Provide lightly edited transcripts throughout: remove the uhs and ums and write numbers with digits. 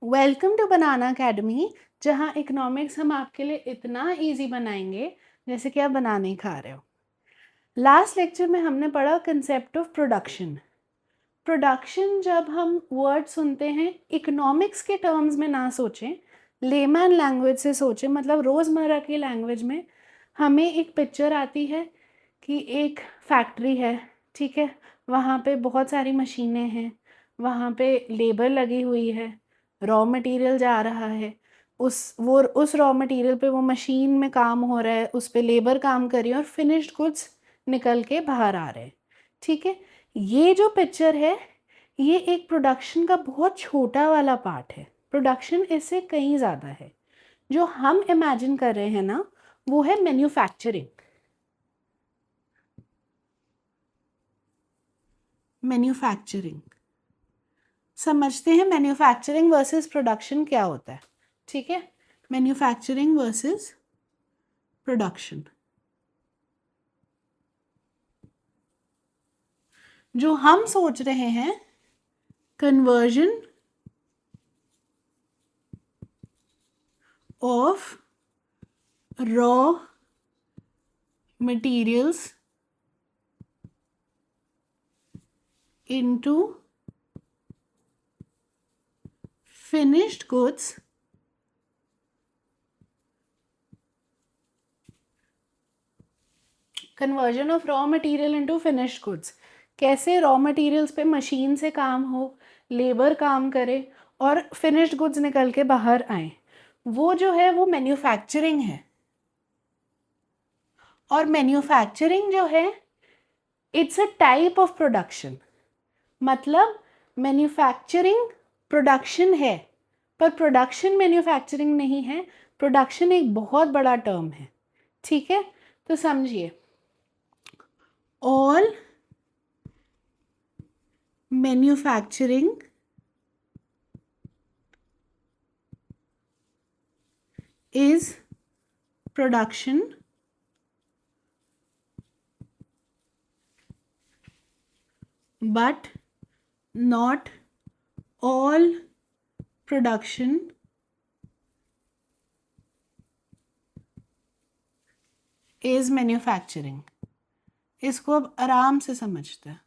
Welcome to banana academy, जहाँ economics हम आपके लिए इतना इजी बनाएंगे जैसे कि आप बनाना ही खा रहे हो। लास्ट लेक्चर में हमने पढ़ा कंसेप्ट ऑफ प्रोडक्शन। प्रोडक्शन जब हम वर्ड सुनते हैं इकोनॉमिक्स के टर्म्स में ना सोचें, लेमैन लैंग्वेज से सोचें, मतलब रोज़मर्रा की लैंग्वेज में हमें एक पिक्चर आती है कि एक फैक्ट्री है, ठीक है, वहाँ पे बहुत सारी मशीनें हैं, वहाँ पे लेबर लगी हुई है, रॉ मटेरियल जा रहा है, उस रॉ मटेरियल पे वो मशीन में काम हो रहा है, उस पे लेबर काम कर रही है और फिनिश्ड गुड्स निकल के बाहर आ रहे हैं। ठीक है, ये जो पिक्चर है ये एक प्रोडक्शन का बहुत छोटा वाला पार्ट है। प्रोडक्शन इससे कहीं ज़्यादा है। जो हम इमेजिन कर रहे हैं ना, वो है मैन्युफैक्चरिंग। मैन्युफैक्चरिंग समझते हैं, मैन्युफैक्चरिंग वर्सेस प्रोडक्शन क्या होता है। ठीक है, मैन्युफैक्चरिंग वर्सेस प्रोडक्शन। जो हम सोच रहे हैं, conversion of raw materials into finished goods conversion of raw material into finished goods. कैसे रॉ मटेरियल्स पे मशीन से काम हो, लेबर काम करे और फिनिश्ड गुड्स निकल के बाहर आए, वो जो है वो मैन्युफैक्चरिंग है। और मैन्युफैक्चरिंग जो है it's a type of production. मतलब मैन्युफैक्चरिंग प्रोडक्शन है, पर प्रोडक्शन मैन्युफैक्चरिंग नहीं है। प्रोडक्शन एक बहुत बड़ा टर्म है। ठीक है, तो समझिए, all manufacturing is production, but not all production is manufacturing। इसको अब आराम से समझते हैं।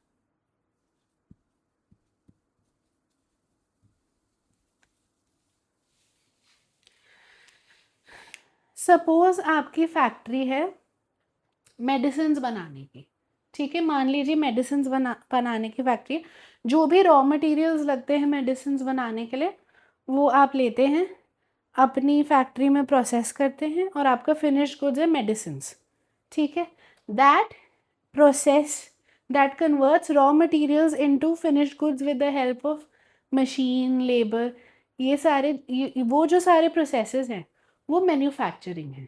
सपोज आपकी फैक्ट्री है मेडिसिन बनाने की। ठीक है, मान लीजिए मेडिसिन बनाने की फैक्ट्री। जो भी रॉ मटेरियल्स लगते हैं मेडिसिन बनाने के लिए, वो आप लेते हैं, अपनी फैक्ट्री में प्रोसेस करते हैं और आपका फिनिश्ड गुड्स है मेडिसिन। ठीक है, that process that converts raw materials into finished goods with the help of machine, labor, वो जो सारे प्रोसेसेस हैं वो मैन्युफैक्चरिंग है।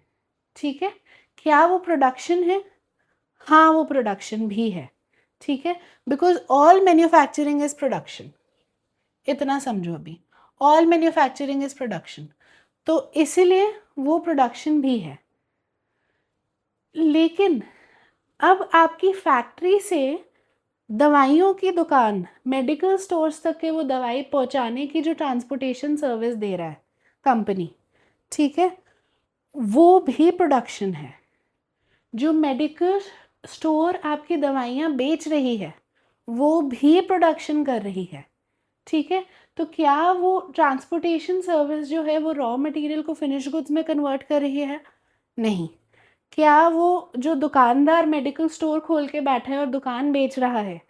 ठीक है, क्या वो प्रोडक्शन है? हाँ, वो प्रोडक्शन भी है। ठीक है, because all manufacturing is production. इतना समझो अभी, ऑल मैन्युफैक्चरिंग इज प्रोडक्शन, तो इसीलिए वो प्रोडक्शन भी है। लेकिन अब आपकी फैक्ट्री से दवाइयों की दुकान, मेडिकल स्टोर्स तक के वो दवाई पहुंचाने की जो ट्रांसपोर्टेशन सर्विस दे रहा है कंपनी, ठीक है, वो भी प्रोडक्शन है। जो मेडिकल स्टोर आपकी दवाइयाँ बेच रही है वो भी प्रोडक्शन कर रही है। ठीक है, तो क्या वो ट्रांसपोर्टेशन सर्विस जो है वो रॉ मटेरियल को फिनिश गुड्स में कन्वर्ट कर रही है? नहीं। क्या वो जो दुकानदार मेडिकल स्टोर खोल के बैठा है और दुकान बेच रहा है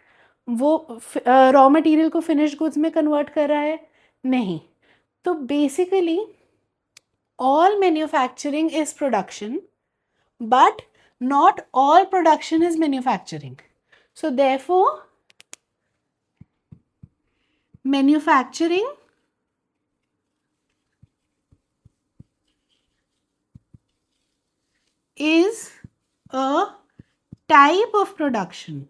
वो रॉ मटेरियल को फिनिश गुड्स में कन्वर्ट कर रहा है? नहीं। तो basically all manufacturing is production, but not all production is manufacturing. So therefore manufacturing is a type of production.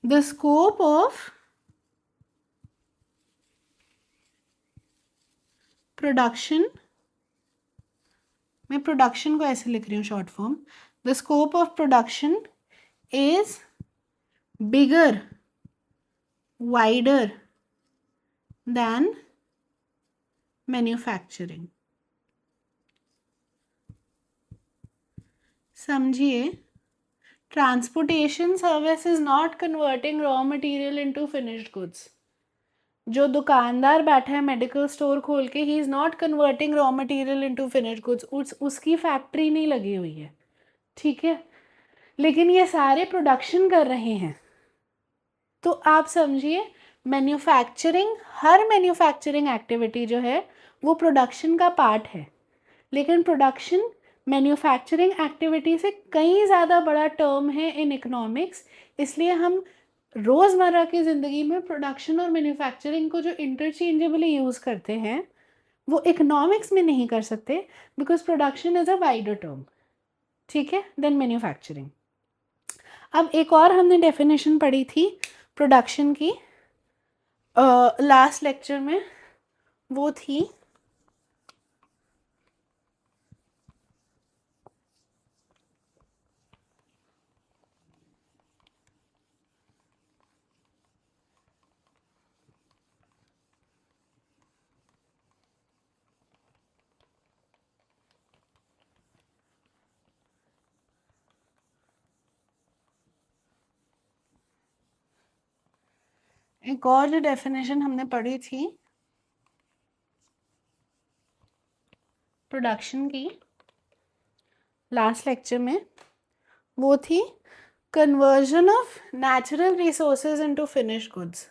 The scope of production, मैं प्रोडक्शन को ऐसे लिख रही हूँ short form, the scope of production is bigger, wider than manufacturing. समझिए, transportation service is not converting raw material into finished goods. जो दुकानदार बैठा है मेडिकल स्टोर खोल के, he is not converting raw material into finished goods, उसकी factory नहीं लगी हुई है, ठीक है, लेकिन ये सारे प्रोडक्शन कर रहे हैं। तो आप समझिए, मैन्युफैक्चरिंग, हर मैन्युफैक्चरिंग एक्टिविटी जो है वो प्रोडक्शन का पार्ट है, लेकिन प्रोडक्शन मैन्युफैक्चरिंग एक्टिविटी से कहीं ज़्यादा बड़ा टर्म है इन इकोनॉमिक्स। इसलिए हम रोज़मर्रा की ज़िंदगी में प्रोडक्शन और मैन्युफैक्चरिंग को जो इंटरचेंजेबली यूज़ करते हैं वो इकोनॉमिक्स में नहीं कर सकते, because production is a wider term, ठीक है, देन मैन्युफैक्चरिंग। अब एक और हमने डेफिनेशन पढ़ी थी प्रोडक्शन की लास्ट लेक्चर में, वो थी एक और जो डेफिनेशन हमने पढ़ी थी प्रोडक्शन की लास्ट लेक्चर में, वो थी conversion of natural resources into finished goods.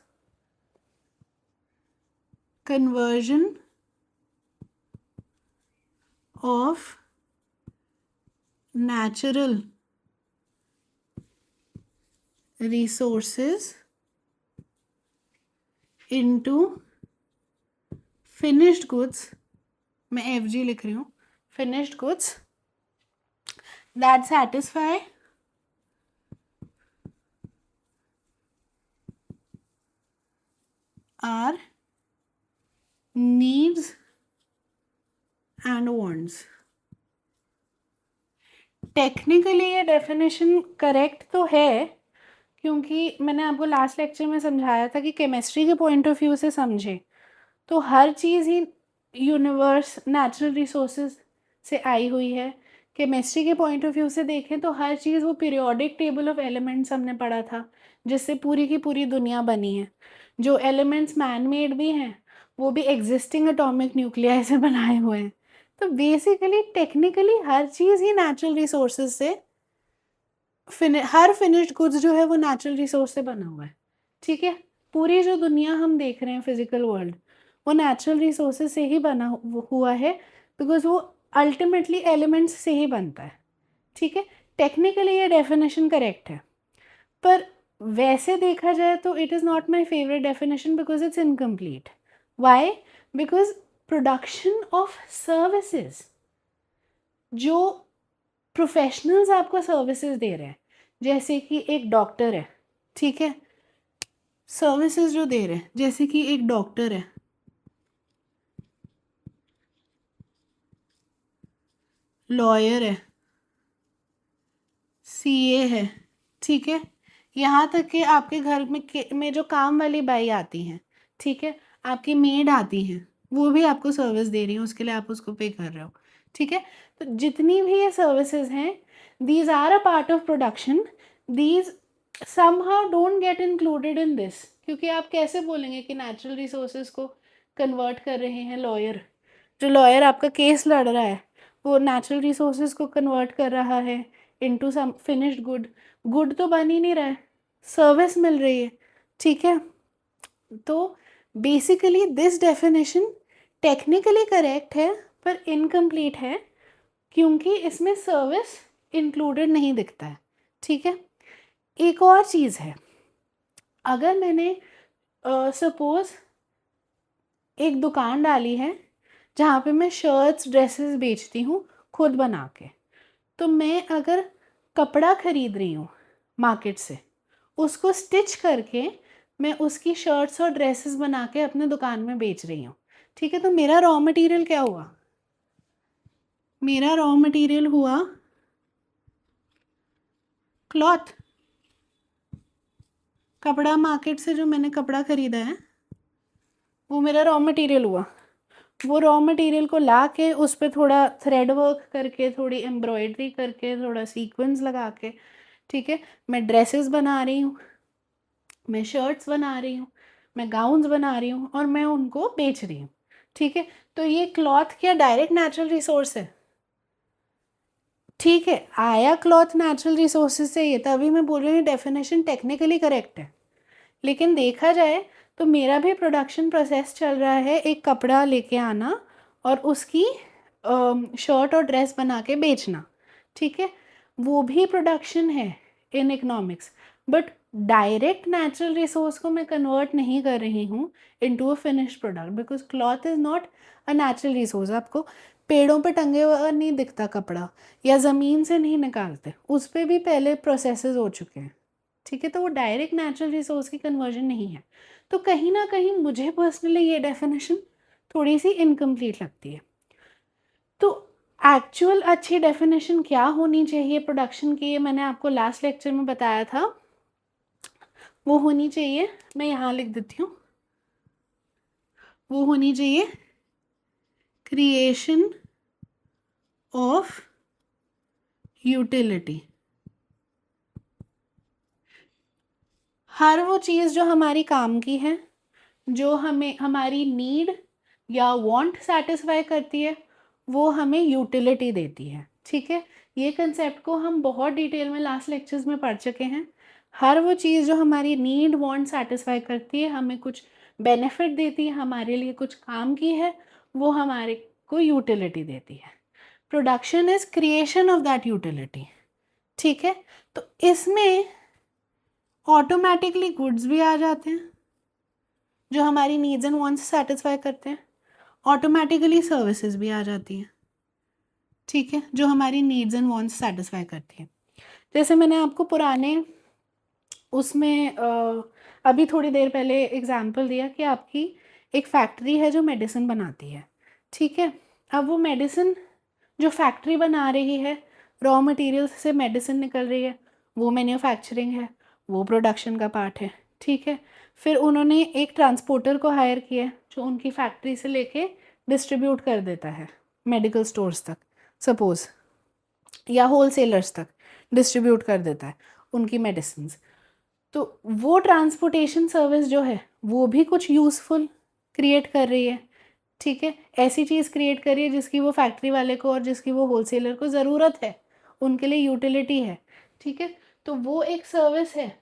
Conversion of natural resources into finished goods, मैं FG लिख रही हूँ, finished goods that satisfy our needs and wants। Technically ये डेफिनेशन करेक्ट तो है, क्योंकि मैंने आपको लास्ट लेक्चर में समझाया था कि केमिस्ट्री के पॉइंट ऑफ व्यू से समझे तो हर चीज़ ही यूनिवर्स नेचुरल रिसोर्सेज से आई हुई है। केमिस्ट्री के पॉइंट ऑफ व्यू से देखें तो हर चीज़ वो पीरियोडिक टेबल ऑफ एलिमेंट्स हमने पढ़ा था, जिससे पूरी की पूरी दुनिया बनी है। जो एलिमेंट्स मैन मेड भी हैं वो भी एग्जिस्टिंग एटॉमिक न्यूक्लियाई से बनाए हुए हैं। तो बेसिकली टेक्निकली हर चीज़ ही नेचुरल रिसोर्सेज से, हर फिनिश्ड गुड्स जो है वो नेचुरल रिसोर्स से बना हुआ है, ठीक है। पूरी जो दुनिया हम देख रहे हैं फिजिकल वर्ल्ड, वो नेचुरल रिसोर्सेज से ही बना हुआ है, बिकॉज वो अल्टीमेटली एलिमेंट्स से ही बनता है, ठीक है। टेक्निकली ये डेफिनेशन करेक्ट है, पर वैसे देखा जाए तो it is not my favourite definition because it's incomplete. Why? Because production of services, जो प्रोफेशनल्स आपको सर्विसेज दे रहे हैं, जैसे कि एक डॉक्टर है, ठीक है, सर्विसेज जो दे रहे हैं जैसे कि एक डॉक्टर है, लॉयर है, सीए है, ठीक है, यहाँ तक कि आपके घर में जो काम वाली बाई आती हैं, ठीक है, आपकी मेड आती हैं, वो भी आपको सर्विस दे रही हैं, उसके लिए आप उसको पे कर रहे हो, ठीक है। तो जितनी भी ये सर्विसेज हैं, these are a part of production, these somehow don't get included in this, क्योंकि आप कैसे बोलेंगे कि नेचुरल रिसोर्सेज को कन्वर्ट कर रहे हैं लॉयर, जो लॉयर आपका केस लड़ रहा है वो नेचुरल रिसोर्सेज को कन्वर्ट कर रहा है into some finished good, good तो बन ही नहीं रहा है, सर्विस मिल रही है, ठीक है। तो basically this definition technically correct है पर इनकम्प्लीट है, क्योंकि इसमें सर्विस इंक्लूडेड नहीं दिखता है, ठीक है। एक और चीज़ है, अगर मैंने सपोज एक दुकान डाली है जहाँ पे मैं शर्ट्स ड्रेसेस बेचती हूँ खुद बना के, तो मैं अगर कपड़ा खरीद रही हूँ मार्केट से, उसको स्टिच करके मैं उसकी शर्ट्स और ड्रेसेस बना के अपने दुकान में बेच रही हूँ, ठीक है। तो मेरा रॉ मटेरियल क्या हुआ? मेरा रॉ मटेरियल हुआ क्लॉथ, कपड़ा मार्केट से जो मैंने कपड़ा ख़रीदा है वो मेरा रॉ मटेरियल हुआ। वो रॉ मटेरियल को ला के उस पर थोड़ा थ्रेड वर्क करके, थोड़ी एम्ब्रॉयडरी करके, थोड़ा सीक्वेंस लगा के, ठीक है, मैं ड्रेसेस बना रही हूँ, मैं शर्ट्स बना रही हूँ, मैं गाउन्स बना रही हूँ और मैं उनको बेच रही हूँ, ठीक है। तो ये क्लॉथ क्या डायरेक्ट नेचुरल रिसोर्स है? ठीक है, आया क्लॉथ नेचुरल रिसोर्सेज से, ये तभी मैं बोल रही हूँ डेफिनेशन टेक्निकली करेक्ट है। लेकिन देखा जाए तो मेरा भी प्रोडक्शन प्रोसेस चल रहा है, एक कपड़ा लेके आना और उसकी शर्ट और ड्रेस बना के बेचना, ठीक है, वो भी प्रोडक्शन है in economics. But direct natural resource को मैं कन्वर्ट नहीं कर रही हूँ into a finished product, because cloth is not a natural resource. आपको पेड़ों पे टंगे हुआ नहीं दिखता कपड़ा, या ज़मीन से नहीं निकालते, उस पर भी पहले प्रोसेसेस हो चुके हैं, ठीक है। तो वो डायरेक्ट नेचुरल रिसोर्स की कन्वर्जन नहीं है। तो कहीं ना कहीं मुझे पर्सनली ये डेफिनेशन थोड़ी सी इनकम्प्लीट लगती है। तो एक्चुअल अच्छी डेफिनेशन क्या होनी चाहिए प्रोडक्शन की, ये मैंने आपको लास्ट लेक्चर में बताया था। वो होनी चाहिए, मैं यहाँ लिख देती हूँ, वो होनी चाहिए क्रिएशन ऑफ यूटिलिटी। हर वो चीज़ जो हमारी काम की है, जो हमें हमारी नीड या वांट सेटिस्फाई करती है, वो हमें यूटिलिटी देती है, ठीक है। ये कंसेप्ट को हम बहुत डिटेल में लास्ट लेक्चर्स में पढ़ चुके हैं। हर वो चीज़ जो हमारी नीड वांट सेटिस्फाई करती है, हमें कुछ बेनिफिट देती है, हमारे लिए कुछ काम की है, वो हमारे को यूटिलिटी देती है। Production is creation of that utility, ठीक है। तो इसमें ऑटोमेटिकली गुड्स भी आ जाते हैं जो हमारी नीड्स एंड वांट्स सेटिस्फाई करते हैं, ऑटोमेटिकली सर्विसेज भी आ जाती हैं, ठीक है, जो हमारी नीड्स एंड वांट्स सेटिस्फाई करती हैं। जैसे मैंने आपको पुराने उसमें अभी थोड़ी देर पहले एग्जांपल दिया कि आपकी एक फैक्ट्री है जो मेडिसिन बनाती है, ठीक है। अब वो मेडिसिन जो फैक्ट्री बना रही है, रॉ मटेरियल से मेडिसिन निकल रही है, वो मैन्युफैक्चरिंग है, वो प्रोडक्शन का पार्ट है, ठीक है। फिर उन्होंने एक ट्रांसपोर्टर को हायर किया जो उनकी फैक्ट्री से लेके डिस्ट्रीब्यूट कर देता है मेडिकल स्टोर्स तक, सपोज, या होलसेलर्स तक डिस्ट्रीब्यूट कर देता है उनकी मेडिसिन। तो वो ट्रांसपोर्टेशन सर्विस जो है वो भी कुछ यूज़फुल क्रिएट कर रही है, ठीक है, ऐसी चीज़ क्रिएट कर रही है जिसकी वो फैक्ट्री वाले को और जिसकी वो होलसेलर को ज़रूरत है, उनके लिए यूटिलिटी है, ठीक है। तो वो एक सर्विस है,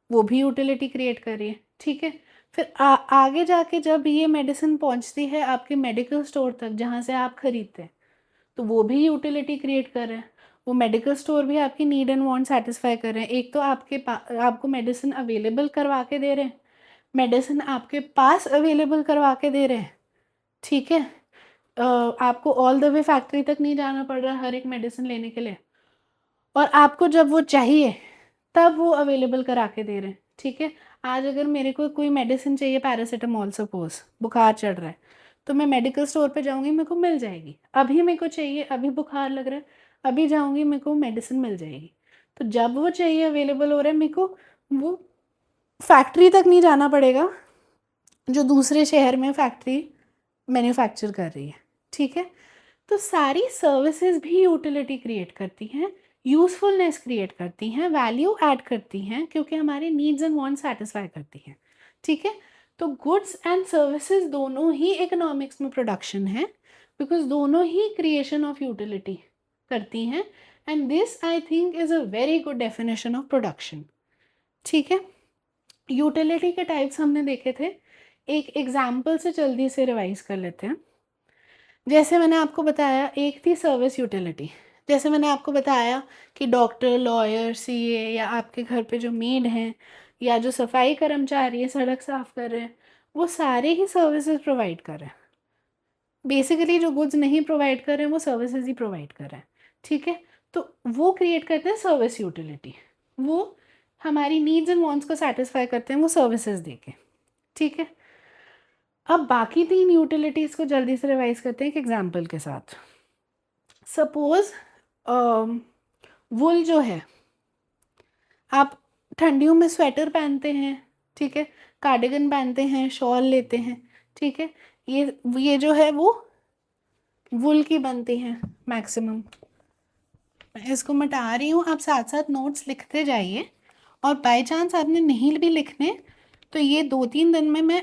वो भी यूटिलिटी क्रिएट कर रही है, ठीक है। फिर आगे जाके जब ये मेडिसिन पहुंचती है आपके मेडिकल स्टोर तक जहाँ से आप खरीदते हैं, तो वो भी यूटिलिटी क्रिएट कर रहे हैं। वो मेडिकल स्टोर भी आपकी नीड एंड वांट सेटिस्फाई कर रहे हैं। एक तो आपको मेडिसिन अवेलेबल करवा के दे रहे हैं, मेडिसिन आपके पास अवेलेबल करवा के दे रहे हैं, ठीक है। आपको ऑल द वे फैक्ट्री तक नहीं जाना पड़ रहा हर एक मेडिसिन लेने के लिए, और आपको जब वो चाहिए तब वो अवेलेबल करा के दे रहे हैं, ठीक है। आज अगर मेरे को कोई मेडिसिन चाहिए, पैरासीटामोल सपोज, बुखार चढ़ रहा है, तो मैं मेडिकल स्टोर पे जाऊंगी, मेरे को मिल जाएगी। अभी मेरे को चाहिए, अभी बुखार लग रहा है, अभी जाऊंगी, मेरे को मेडिसिन मिल जाएगी। तो जब वो चाहिए अवेलेबल हो रहा है, मेरे को वो फैक्ट्री तक नहीं जाना पड़ेगा जो दूसरे शहर में फैक्ट्री मैन्युफैक्चर कर रही है, ठीक है। तो सारी सर्विसेज भी यूटिलिटी क्रिएट करती हैं, यूजफुलनेस क्रिएट करती हैं, वैल्यू ऐड करती हैं, क्योंकि हमारे नीड्स एंड वांट्स सेटिस्फाई करती हैं, ठीक है। तो गुड्स एंड सर्विसेज दोनों ही इकोनॉमिक्स में प्रोडक्शन है, बिकॉज दोनों ही क्रिएशन ऑफ यूटिलिटी करती हैं, and this I think is a very good definition of production, ठीक है। यूटिलिटी के टाइप्स हमने देखे थे, एक एग्जाम्पल से जल्दी से रिवाइज कर लेते हैं। जैसे मैंने आपको बताया, एक थी सर्विस यूटिलिटी। जैसे मैंने आपको बताया कि डॉक्टर, लॉयर, सीए, या आपके घर पे जो मेड हैं, या जो सफाई कर्मचारी है सड़क साफ कर रहे हैं, वो सारे ही सर्विसेज प्रोवाइड कर रहे हैं। बेसिकली जो गुड्स नहीं प्रोवाइड कर रहे हैं वो सर्विसेज ही प्रोवाइड कर रहे हैं, ठीक है। तो वो क्रिएट करते हैं सर्विस यूटिलिटी, वो हमारी नीड्स एंड वांट्स को सेटिस्फाई करते हैं वो सर्विसेज देके, ठीक है। अब बाकी 3 यूटिलिटीज़ को जल्दी से रिवाइज करते हैं एक एग्जाम्पल के साथ। सपोज वुल जो है, आप ठंडियों में स्वेटर पहनते हैं, ठीक है, कार्डिगन पहनते हैं, शॉल लेते हैं, ठीक है, ये जो है वो वुल की बनती हैं मैक्सिमम। मैं इसको मिटा रही हूँ, आप साथ साथ नोट्स लिखते जाइए, और बाय चांस आपने नहीं भी लिखने तो ये 2-3 दिन में मैं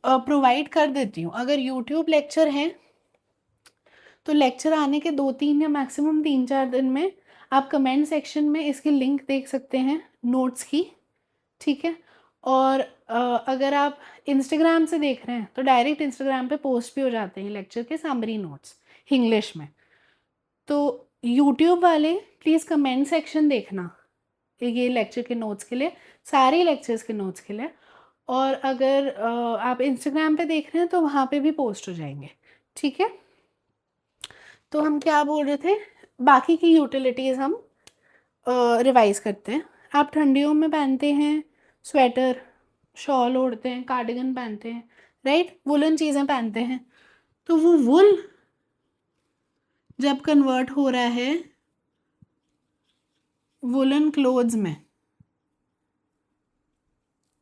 प्रोवाइड कर देती हूँ। अगर यूट्यूब लेक्चर है तो लेक्चर आने के 2-3 या मैक्सिमम 3-4 दिन में आप कमेंट सेक्शन में इसकी लिंक देख सकते हैं नोट्स की, ठीक है। और अगर आप इंस्टाग्राम से देख रहे हैं तो डायरेक्ट इंस्टाग्राम पे पोस्ट भी हो जाते हैं लेक्चर के समरी नोट्स इंग्लिश में। तो यूट्यूब वाले प्लीज़ कमेंट सेक्शन देखना ये लेक्चर के नोट्स के लिए, सारे लेक्चर्स के नोट्स के लिए। और अगर आप इंस्टाग्राम पे देख रहे हैं तो वहाँ पे भी पोस्ट हो जाएंगे, ठीक है। तो हम क्या बोल रहे थे, बाकी की यूटिलिटीज़ हम रिवाइज करते हैं। आप ठंडियों में पहनते हैं स्वेटर, शॉल ओढ़ते हैं, कार्डिगन पहनते हैं, राइट, वुलन चीज़ें पहनते हैं। तो वो वुल जब कन्वर्ट हो रहा है वुलन क्लोथ्स में,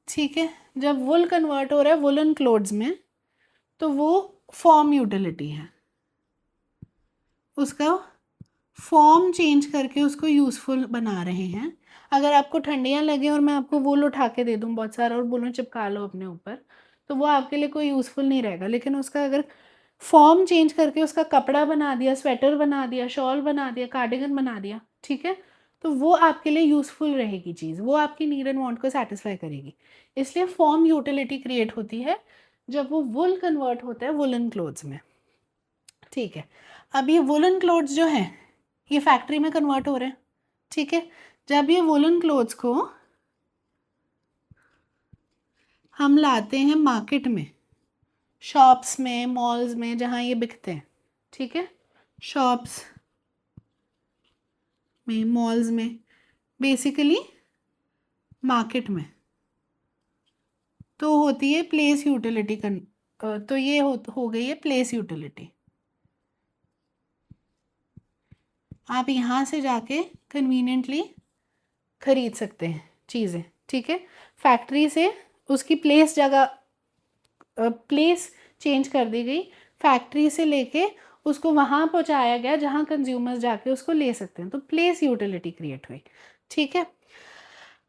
ठीक है, जब वुल कन्वर्ट हो रहा है वुलन क्लोथ्स में तो वो फॉर्म यूटिलिटी है, उसका फॉर्म चेंज करके उसको यूज़फुल बना रहे हैं। अगर आपको ठंडियाँ लगे और मैं आपको वुल उठा के दे दूँ बहुत सारा और बोलूँ चिपका लो अपने ऊपर, तो वो आपके लिए कोई यूज़फुल नहीं रहेगा। लेकिन उसका अगर फॉर्म चेंज करके उसका कपड़ा बना दिया, स्वेटर बना दिया, शॉल बना दिया, कार्डिगन बना दिया, ठीक है, तो वो आपके लिए यूज़फुल रहेगी चीज़, वो आपकी नीड एंड वांट को सेटिस्फाई करेगी। इसलिए फॉर्म यूटिलिटी क्रिएट होती है जब वो वुल कन्वर्ट होता है वुलन क्लोथ्स में, ठीक है। अब ये वुलन क्लोथ्स जो हैं ये फैक्ट्री में कन्वर्ट हो रहे हैं, ठीक है। जब ये वुलन क्लोथ्स को हम लाते हैं मार्केट में, शॉप्स में, मॉल्स में, जहाँ ये बिकते हैं, ठीक है, शॉप्स में, मॉल्स में, बेसिकली मार्केट में, तो होती है प्लेस यूटिलिटी तो ये हो गई है प्लेस यूटिलिटी। आप यहाँ से जाके कन्वीनियंटली खरीद सकते हैं चीज़ें, ठीक है। फैक्ट्री से उसकी प्लेस चेंज कर दी गई, फैक्ट्री से लेके उसको वहाँ पहुँचाया गया जहाँ कंज्यूमर्स जाके उसको ले सकते हैं, तो प्लेस यूटिलिटी क्रिएट हुई, ठीक है।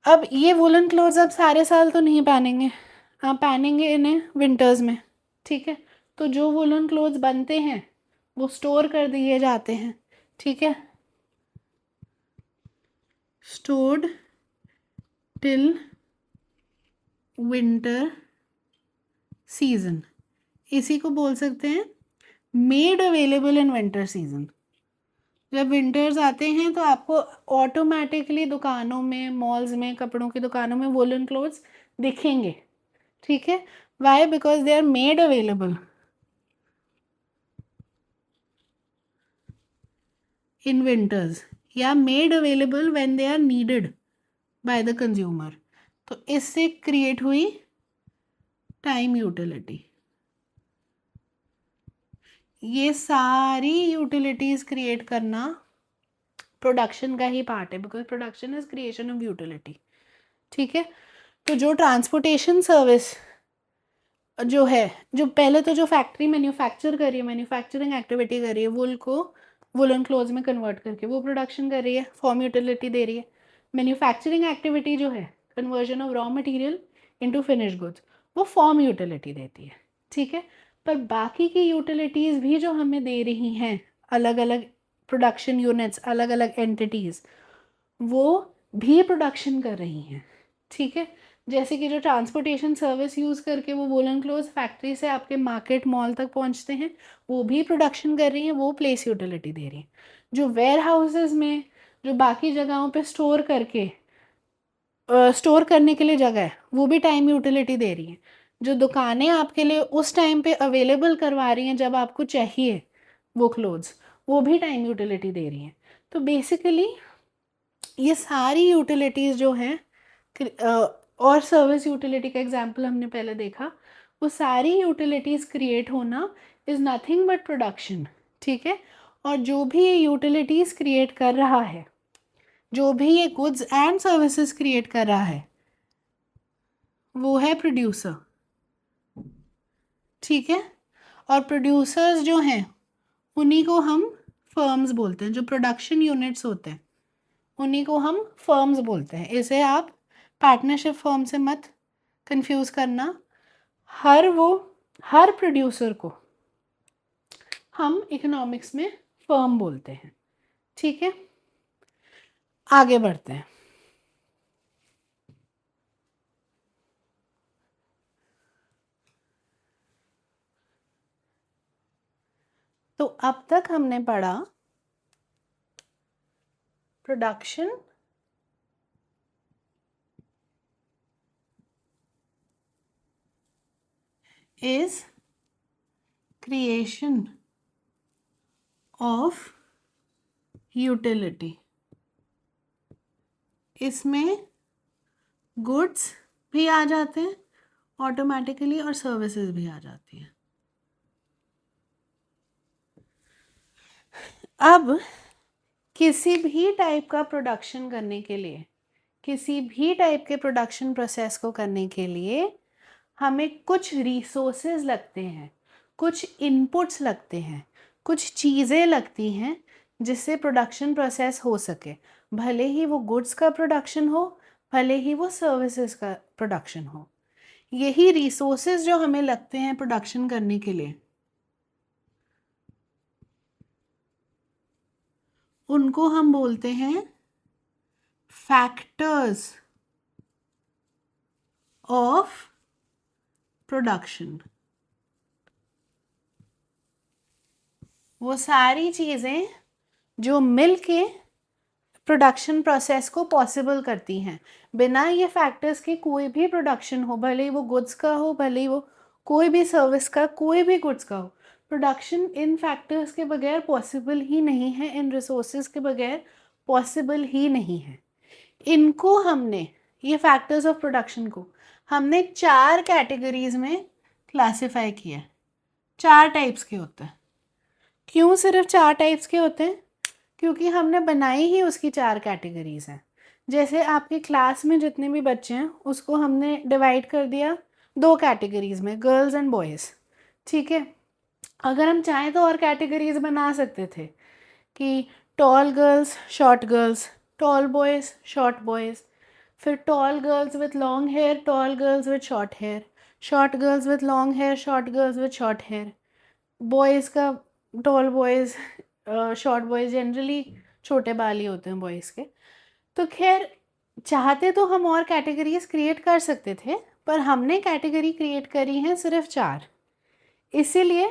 अब ये वुलन क्लोथ्स आप सारे साल तो नहीं पहनेंगे, आप पहनेंगे इन्हें विंटर्स में, ठीक है। तो जो वुलन क्लोथ्स बनते हैं वो स्टोर कर दिए जाते हैं, ठीक है, स्टोर्ड टिल विंटर सीजन, इसी को बोल सकते हैं made available in winter season. जब विंटर्स आते हैं तो आपको ऑटोमेटिकली दुकानों में, मॉल्स में, कपड़ों की दुकानों में वुलन क्लोथ्स दिखेंगे, ठीक है। Why? Because they are made available in winters, या made available when they are needed by the consumer. तो इससे क्रिएट हुई टाइम यूटिलिटी। ये सारी यूटिलिटीज क्रिएट करना प्रोडक्शन का ही पार्ट है, because production is creation of utility, ठीक है। तो जो ट्रांसपोर्टेशन सर्विस जो है, जो पहले तो जो फैक्ट्री मैन्युफैक्चर कर रही है, मैन्युफैक्चरिंग एक्टिविटी कर रही है वुल को वुलन क्लोथ्स में कन्वर्ट करके, वो प्रोडक्शन कर रही है, फॉर्म यूटिलिटी दे रही है। मैन्युफैक्चरिंग एक्टिविटी जो है conversion of raw material into finish goods, वो फॉर्म यूटिलिटी देती है, ठीक है। पर बाकी की यूटिलिटीज़ भी जो हमें दे रही हैं अलग अलग प्रोडक्शन यूनिट्स, अलग अलग एंटिटीज़, वो भी प्रोडक्शन कर रही हैं, ठीक है। जैसे कि जो ट्रांसपोर्टेशन सर्विस यूज़ करके वो वुलन क्लोथ्स फैक्ट्री से आपके मार्केट, मॉल तक पहुंचते हैं, वो भी प्रोडक्शन कर रही हैं, वो प्लेस यूटिलिटी दे रही हैं। जो वेयर हाउसेज में, जो बाकी जगहों पे स्टोर करने के लिए जगह है, वो भी टाइम यूटिलिटी दे रही हैं। जो दुकानें आपके लिए उस टाइम पे अवेलेबल करवा रही हैं जब आपको चाहिए वो क्लोथ्स, वो भी टाइम यूटिलिटी दे रही हैं। तो बेसिकली ये सारी यूटिलिटीज़ जो हैं, और सर्विस यूटिलिटी का एग्जांपल हमने पहले देखा, वो सारी यूटिलिटीज़ क्रिएट होना इज़ नथिंग बट प्रोडक्शन, ठीक है। और जो भी ये यूटिलिटीज़ क्रिएट कर रहा है जो भी ये गुड्स एंड सर्विसेज क्रिएट कर रहा है वो है प्रोड्यूसर, ठीक है। और प्रोड्यूसर्स जो हैं उन्हीं को हम फर्म्स बोलते हैं, जो प्रोडक्शन यूनिट्स होते हैं उन्हीं को हम फर्म्स बोलते हैं। इसे आप पार्टनरशिप फर्म से मत कंफ्यूज करना। हर प्रोड्यूसर को हम इकोनॉमिक्स में फर्म बोलते हैं, ठीक है। आगे बढ़ते हैं। तो अब तक हमने पढ़ा production, is creation of utility. इसमें गुड्स भी आ जाते हैं ऑटोमेटिकली और सर्विसेज भी आ जाती हैं। अब किसी भी टाइप का प्रोडक्शन करने के लिए, किसी भी टाइप के प्रोडक्शन प्रोसेस को करने के लिए हमें कुछ रिसोर्सेज लगते हैं, कुछ इनपुट्स लगते हैं, कुछ चीज़ें लगती हैं जिससे प्रोडक्शन प्रोसेस हो सके। भले ही वो गुड्स का प्रोडक्शन हो, भले ही वो सर्विसेज का प्रोडक्शन हो। यही रिसोर्सेज जो हमें लगते हैं प्रोडक्शन करने के लिए, उनको हम बोलते हैं फैक्टर्स ऑफ प्रोडक्शन। वो सारी चीज़ें जो मिलके प्रोडक्शन प्रोसेस को पॉसिबल करती हैं। बिना ये फैक्टर्स के कोई भी प्रोडक्शन हो, भले ही वो गुड्स का हो, भले ही वो कोई भी सर्विस का, कोई भी गुड्स का हो, प्रोडक्शन इन फैक्टर्स के बगैर पॉसिबल ही नहीं है, इन रिसोर्सेज के बगैर पॉसिबल ही नहीं है। इनको हमने, ये फैक्टर्स ऑफ प्रोडक्शन को हमने 4 कैटेगरीज में क्लासिफाई किया है। 4 टाइप्स के होते हैं। क्यों सिर्फ 4 टाइप्स के होते हैं? क्योंकि हमने बनाई ही उसकी 4 कैटेगरीज हैं। जैसे आपकी क्लास में जितने भी बच्चे हैं उसको हमने डिवाइड कर दिया 2 कैटेगरीज में, गर्ल्स एंड बॉयज़, ठीक है। अगर हम चाहें तो और कैटेगरीज बना सकते थे कि tall girls, short girls, tall boys, short boys, फिर tall girls with long hair, tall girls with short hair, short girls with long hair, short girls with short hair, boys का tall boys, short boys, generally छोटे बाल ही होते हैं boys के। तो खैर, चाहते तो हम और कैटेगरीज क्रिएट कर सकते थे, पर हमने कैटेगरी क्रिएट करी हैं सिर्फ 4। इसीलिए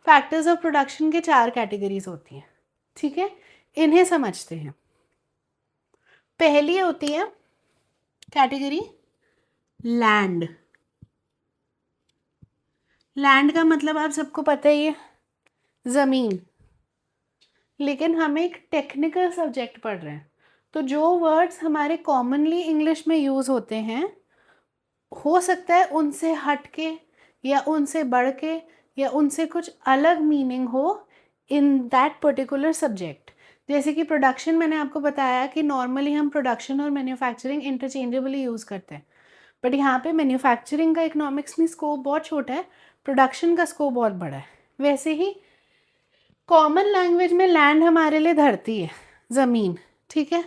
फैक्टर्स ऑफ प्रोडक्शन के 4 कैटेगरीज होती हैं, ठीक है। इन्हें समझते हैं। पहली होती है कैटेगरी लैंड। लैंड का मतलब आप सबको पता ही है, ज़मीन। लेकिन हम एक टेक्निकल सब्जेक्ट पढ़ रहे हैं, तो जो वर्ड्स हमारे कॉमनली इंग्लिश में यूज़ होते हैं, हो सकता है उनसे हट के या उनसे बढ़ के या उनसे कुछ अलग मीनिंग हो इन दैट पर्टिकुलर सब्जेक्ट। जैसे कि प्रोडक्शन, मैंने आपको बताया कि नॉर्मली हम प्रोडक्शन और मैन्युफैक्चरिंग इंटरचेंजेबली यूज़ करते हैं, बट यहाँ पे मैन्युफैक्चरिंग का इकोनॉमिक्स में स्कोप बहुत छोटा है, प्रोडक्शन का स्कोप बहुत बड़ा है। वैसे ही कॉमन लैंग्वेज में लैंड हमारे लिए धरती है, ज़मीन, ठीक है।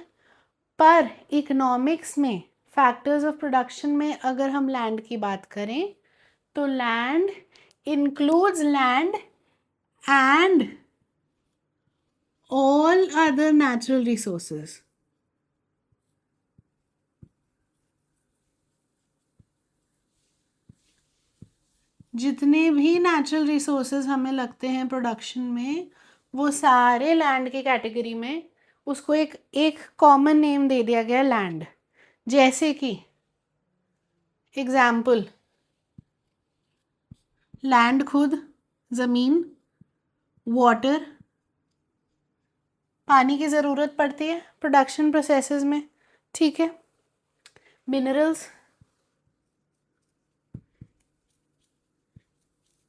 पर इकोनॉमिक्स में फैक्टर्स ऑफ प्रोडक्शन में अगर हम लैंड की बात करें तो land includes land and all other natural resources. जितने भी नेचुरल रिसोर्सेज हमें लगते हैं प्रोडक्शन में, वो सारे लैंड की कैटेगरी में, उसको एक कॉमन नेम दे दिया गया, लैंड। जैसे कि एग्जाम्पल, लैंड खुद, ज़मीन, वाटर, पानी की ज़रूरत पड़ती है प्रोडक्शन प्रोसेसेस में, ठीक है। मिनरल्स,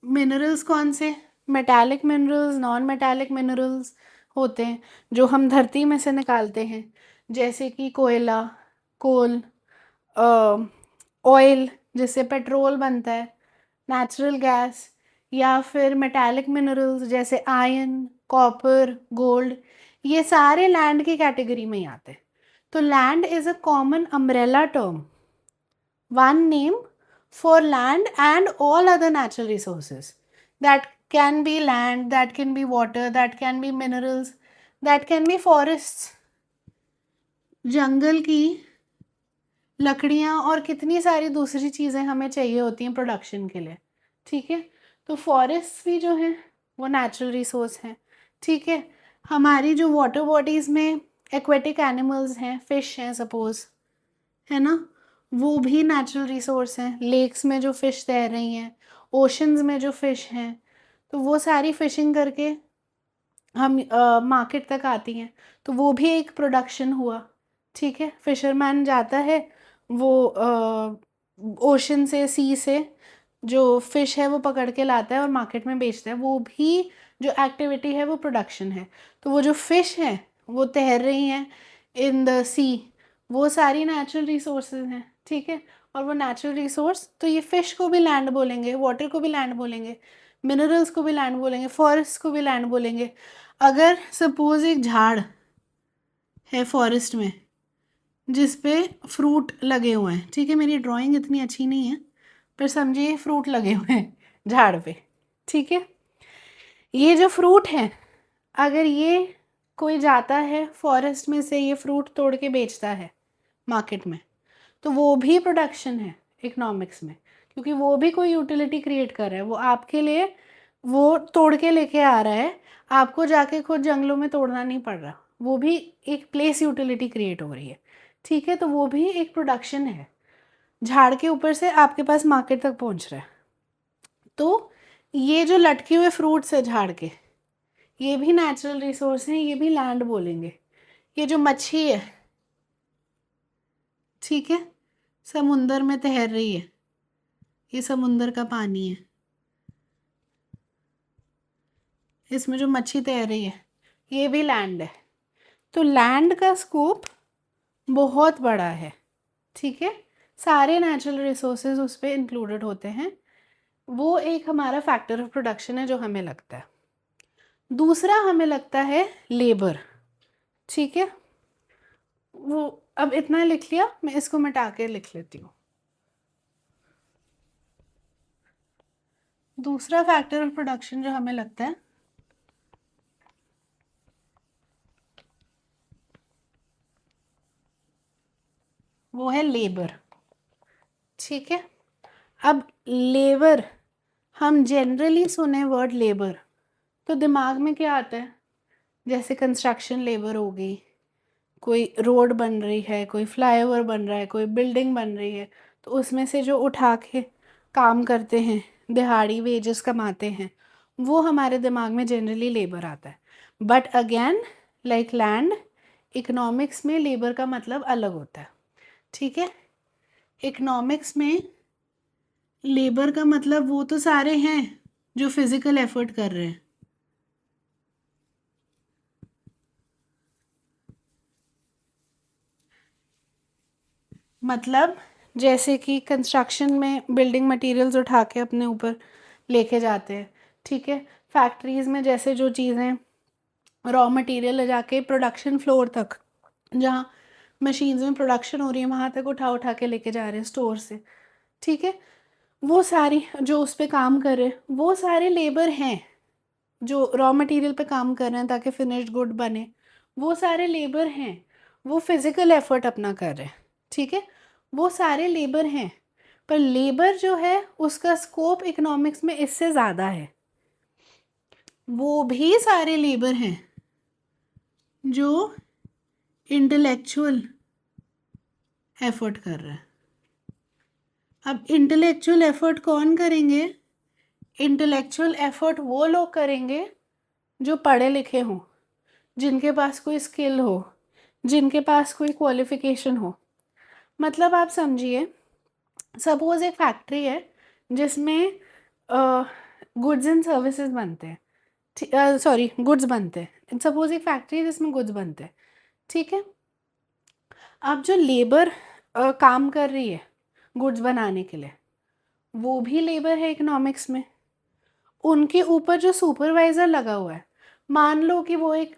मिनरल्स कौन से? Metallic minerals, non metallic minerals होते हैं जो हम धरती में से निकालते हैं। जैसे कि कोयला, कोल, ऑयल जिससे पेट्रोल बनता है, नेचुरल गैस, या फिर मेटालिक मिनरल्स जैसे आयरन, कॉपर, गोल्ड, ये सारे लैंड की कैटेगरी में ही आते हैं। तो land is a common umbrella term, one name for land and all other natural resources. That can be land, that can be water, that can be minerals, that can be forests, जंगल की लकड़ियाँ और कितनी सारी दूसरी चीज़ें हमें चाहिए होती हैं प्रोडक्शन के लिए। ठीक है, तो फॉरेस्ट भी जो हैं वो नेचुरल रिसोर्स हैं। ठीक है, हमारी जो वाटर बॉडीज़ में एक्वेटिक एनिमल्स हैं, फिश हैं सपोज, है ना, वो भी नेचुरल रिसोर्स हैं। लेक्स में जो फ़िश तैर रही हैं, ओशंस में जो फ़िश हैं, तो वो सारी फ़िशिंग करके हम मार्केट तक आती हैं, तो वो भी एक प्रोडक्शन हुआ। ठीक है, फिशरमैन जाता है, वो ओशन से, सी से जो फ़िश है वो पकड़ के लाता है और मार्केट में बेचता है, वो भी जो एक्टिविटी है वो प्रोडक्शन है। तो वो जो फ़िश हैं वो तैर रही हैं इन द सी, वो सारी नेचुरल रिसोर्सेज हैं। ठीक है, और वो नेचुरल रिसोर्स, तो ये फ़िश को भी लैंड बोलेंगे, वाटर को भी लैंड बोलेंगे, मिनरल्स को भी लैंड बोलेंगे, फॉरेस्ट को भी लैंड बोलेंगे। अगर सपोज एक झाड़ है फॉरेस्ट में जिस पे फ्रूट लगे हुए हैं, ठीक है, मेरी ड्राइंग इतनी अच्छी नहीं है पर समझिए फ्रूट लगे हुए हैं झाड़ पे। ठीक है, ये जो फ्रूट है, अगर ये कोई जाता है फॉरेस्ट में से ये फ्रूट तोड़ के बेचता है मार्केट में, तो वो भी प्रोडक्शन है इकोनॉमिक्स में, क्योंकि वो भी कोई यूटिलिटी क्रिएट कर रहा है। वो आपके लिए वो तोड़ के लेके आ रहा है, आपको जाके खुद जंगलों में तोड़ना नहीं पड़ रहा, वो भी एक प्लेस यूटिलिटी क्रिएट हो रही है। ठीक है, तो वो भी एक प्रोडक्शन है, झाड़ के ऊपर से आपके पास मार्केट तक पहुंच रहा है। तो ये जो लटके हुए फ्रूट्स है झाड़ के, ये भी नेचुरल रिसोर्स हैं, ये भी लैंड बोलेंगे। ये जो मच्छी है, ठीक है, समुंदर में तैर रही है, ये समुंदर का पानी है, इसमें जो मच्छी तैर रही है ये भी लैंड है। तो लैंड का स्कोप बहुत बड़ा है। ठीक है, सारे नेचुरल रिसोर्सेज उस पर इंक्लूडेड होते हैं। वो एक हमारा फैक्टर ऑफ प्रोडक्शन है जो हमें लगता है। दूसरा हमें लगता है लेबर। ठीक है, वो अब इतना लिख लिया, मैं इसको मिटा के लिख लेती हूँ। दूसरा फैक्टर ऑफ प्रोडक्शन जो हमें लगता है वो है लेबर। ठीक है, अब लेबर, हम जनरली सुने वर्ड लेबर तो दिमाग में क्या आता है, जैसे कंस्ट्रक्शन लेबर हो गई, कोई रोड बन रही है, कोई फ्लाईओवर बन रहा है, कोई बिल्डिंग बन रही है, तो उसमें से जो उठा के काम करते हैं, दिहाड़ी वेजेस कमाते हैं, वो हमारे दिमाग में जनरली लेबर आता है। But again like land, economics में लेबर का मतलब अलग होता है। ठीक है, इकोनॉमिक्स में लेबर का मतलब वो तो सारे हैं जो फिजिकल एफर्ट कर रहे हैं। मतलब जैसे कि कंस्ट्रक्शन में बिल्डिंग मटेरियल्स उठा के अपने ऊपर लेके जाते हैं। ठीक है, फैक्ट्रीज़ में जैसे जो चीज़ें रॉ मटेरियल ले जाके प्रोडक्शन फ्लोर तक, जहाँ मशीन्स में प्रोडक्शन हो रही है, वहाँ तक उठा उठा के लेके जा रहे हैं स्टोर से। ठीक है, वो सारी जो उस पर काम कर रहे हैं वो सारे लेबर हैं जो रॉ मटेरियल पे काम कर रहे हैं ताकि फिनिश्ड गुड बने, वो सारे लेबर हैं, वो फिज़िकल एफर्ट अपना कर रहे हैं। ठीक है, वो सारे लेबर हैं, पर लेबर जो है उसका स्कोप इकोनॉमिक्स में इससे ज़्यादा है। वो भी सारे लेबर हैं जो इंटेलेक्चुअल एफर्ट कर रहे हैं। अब इंटेलेक्चुअल एफर्ट कौन करेंगे? इंटेलेक्चुअल एफर्ट वो लोग करेंगे जो पढ़े लिखे हों, जिनके पास कोई स्किल हो, जिनके पास कोई क्वालिफिकेशन हो। मतलब आप समझिए, सपोज एक फैक्ट्री है जिसमें गुड्स एंड सर्विसेज बनते हैं, सॉरी गुड्स बनते हैं। सपोज एक फैक्ट्री है जिसमें गुड्स बनते हैं। ठीक है, अब जो लेबर काम कर रही है गुड्स बनाने के लिए, वो भी लेबर है इकोनॉमिक्स में। उनके ऊपर जो सुपरवाइज़र लगा हुआ है, मान लो कि वो एक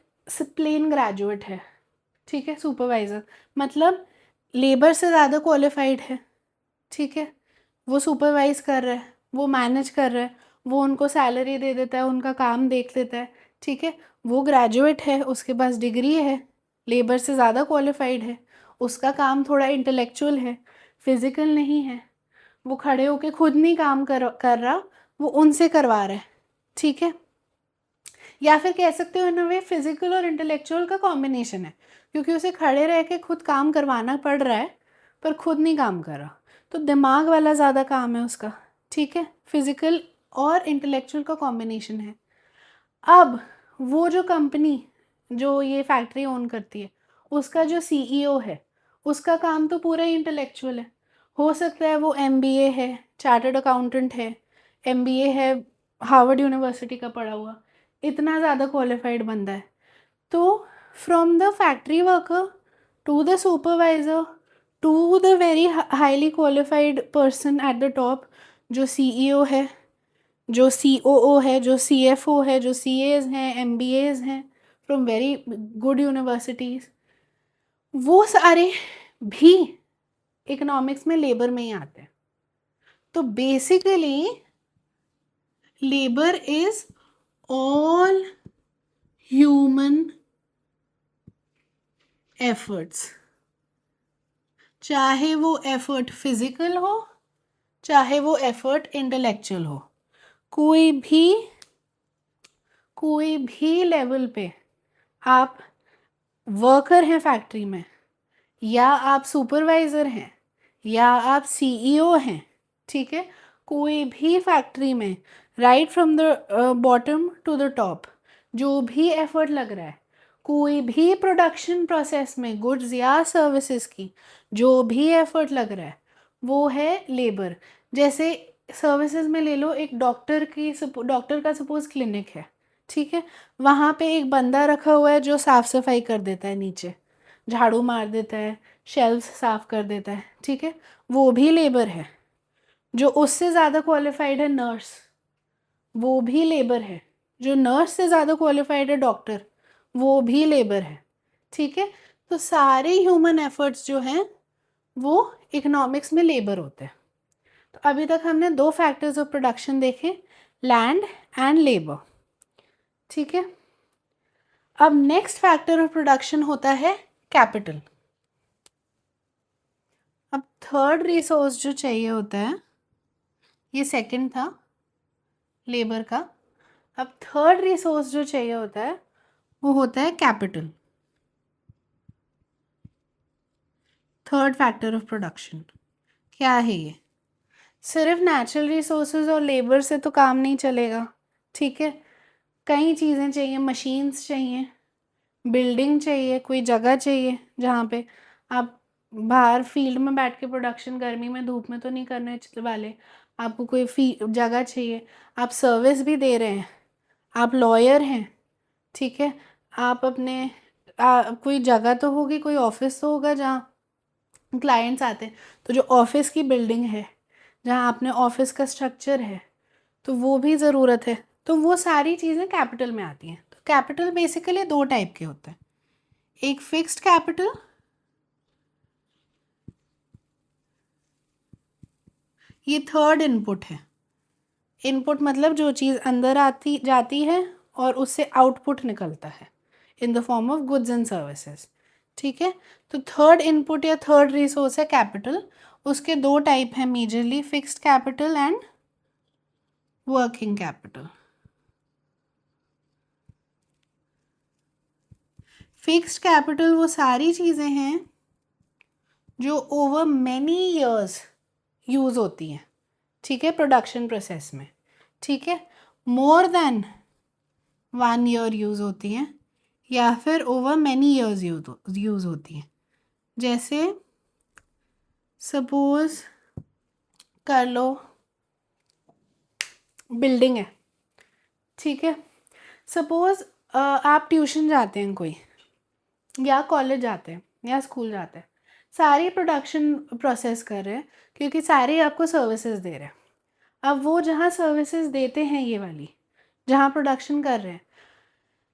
प्लेन ग्रेजुएट है, ठीक है, सुपरवाइज़र मतलब लेबर से ज़्यादा क्वालिफाइड है, ठीक है, वो सुपरवाइज़ कर रहा है, वो मैनेज कर रहा है, वो उनको सैलरी दे देता है, उनका काम देख लेता है, ठीक है, वो ग्रेजुएट है, उसके पास डिग्री है, लेबर से ज़्यादा क्वालिफाइड है, उसका काम थोड़ा इंटेलेक्चुअल है, फिज़िकल नहीं है, वो खड़े होके खुद नहीं काम कर रहा, वो उनसे करवा रहा है, ठीक है। या फिर कह सकते हो इन अ वे फिजिकल और इंटेलेक्चुअल का कॉम्बिनेशन है, क्योंकि उसे खड़े रह के खुद काम करवाना पड़ रहा है पर खुद नहीं काम कर रहा, तो दिमाग वाला ज़्यादा काम है उसका, ठीक है, फिजिकल और इंटेलेक्चुअल का कॉम्बिनेशन है। अब वो जो कंपनी जो ये फैक्ट्री ओन करती है, उसका जो सीईओ है, उसका काम तो पूरा ही इंटेलेक्चुअल है। हो सकता है वो एमबीए है, चार्टर्ड अकाउंटेंट है, एमबीए है, हार्वर्ड यूनिवर्सिटी का पढ़ा हुआ, इतना ज़्यादा क्वालिफाइड बंदा है। तो from the factory worker to the supervisor to the very highly qualified person at the top, जो सीईओ है, जो सीओओ है, जो सीएफओ है, जो सीएज हैं, एमबीएज हैं फ्रॉम वेरी गुड यूनिवर्सिटीज़, वो सारे भी इकोनॉमिक्स में लेबर में ही आते हैं। तो basically labour is all human efforts, चाहे वो एफर्ट फिजिकल हो, चाहे वो एफर्ट इंटेलेक्चुअल हो, कोई भी लेवल पे आप वर्कर हैं फैक्ट्री में, या आप सुपरवाइज़र हैं, या आप सीईओ हैं, ठीक है, कोई भी फैक्ट्री में right from the bottom to the top जो भी एफर्ट लग रहा है, कोई भी प्रोडक्शन प्रोसेस में गुड्स या सर्विसेज की जो भी एफर्ट लग रहा है, वो है लेबर। जैसे सर्विसेज में ले लो, एक डॉक्टर का सपोज क्लिनिक है, ठीक है, वहाँ पे एक बंदा रखा हुआ है जो साफ़ सफाई कर देता है, नीचे झाड़ू मार देता है, शेल्फ्स साफ़ कर देता है, ठीक है, वो भी लेबर है। जो उससे ज़्यादा क्वालिफाइड है नर्स, वो भी लेबर है। जो नर्स से ज़्यादा क्वालिफाइड है डॉक्टर, वो भी लेबर है, ठीक है। तो सारे ह्यूमन एफर्ट्स जो हैं वो इकोनॉमिक्स में लेबर होते हैं। तो अभी तक हमने दो फैक्टर्स ऑफ प्रोडक्शन देखे, लैंड एंड लेबर, ठीक है। अब नेक्स्ट फैक्टर ऑफ प्रोडक्शन होता है कैपिटल। अब थर्ड रिसोर्स जो चाहिए होता है, ये सेकंड था लेबर का, अब थर्ड रिसोर्स जो चाहिए होता है वो होता है capital, third factor of production. क्या है ये? सिर्फ नेचुरल रिसोर्सेज और लेबर से तो काम नहीं चलेगा, ठीक है, कई चीज़ें चाहिए, मशीन्स चाहिए, बिल्डिंग चाहिए, कोई जगह चाहिए जहाँ पे आप बाहर फील्ड में बैठ के प्रोडक्शन गर्मी में धूप में तो नहीं करने वाले, आपको कोई जगह चाहिए, आप सर्विस भी दे रहे हैं, आप लॉयर हैं, ठीक है, आप अपने कोई जगह तो होगी, कोई ऑफिस तो होगा जहाँ क्लाइंट्स आते हैं, तो जो ऑफिस की बिल्डिंग है, जहाँ आपने ऑफिस का स्ट्रक्चर है, तो वो भी ज़रूरत है। तो वो सारी चीज़ें कैपिटल में आती हैं। तो कैपिटल बेसिकली दो टाइप के होते हैं, एक फिक्स्ड कैपिटल, ये थर्ड इनपुट है। इनपुट मतलब जो चीज़ अंदर आती जाती है और उससे आउटपुट निकलता है in the form of goods and services, ठीक है। तो थर्ड इनपुट या थर्ड रिसोर्स है कैपिटल। उसके दो टाइप हैं majorly, fixed capital and working capital. Fixed capital वो सारी चीज़ें हैं जो ओवर मैनी ईयर्स यूज़ होती हैं, ठीक है, प्रोडक्शन प्रोसेस में, ठीक है, मोर देन 1 ईयर यूज़ होती हैं या फिर ओवर मैनी ईयर्स यूज़ होती हैं। जैसे सपोज कर लो बिल्डिंग है, ठीक है, सपोज आप ट्यूशन जाते हैं कोई, या कॉलेज जाते हैं या स्कूल जाते हैं, सारी प्रोडक्शन प्रोसेस कर रहे हैं क्योंकि सारे आपको सर्विसेज दे रहे हैं। अब वो जहाँ सर्विसेज देते हैं, ये वाली जहाँ प्रोडक्शन कर रहे हैं,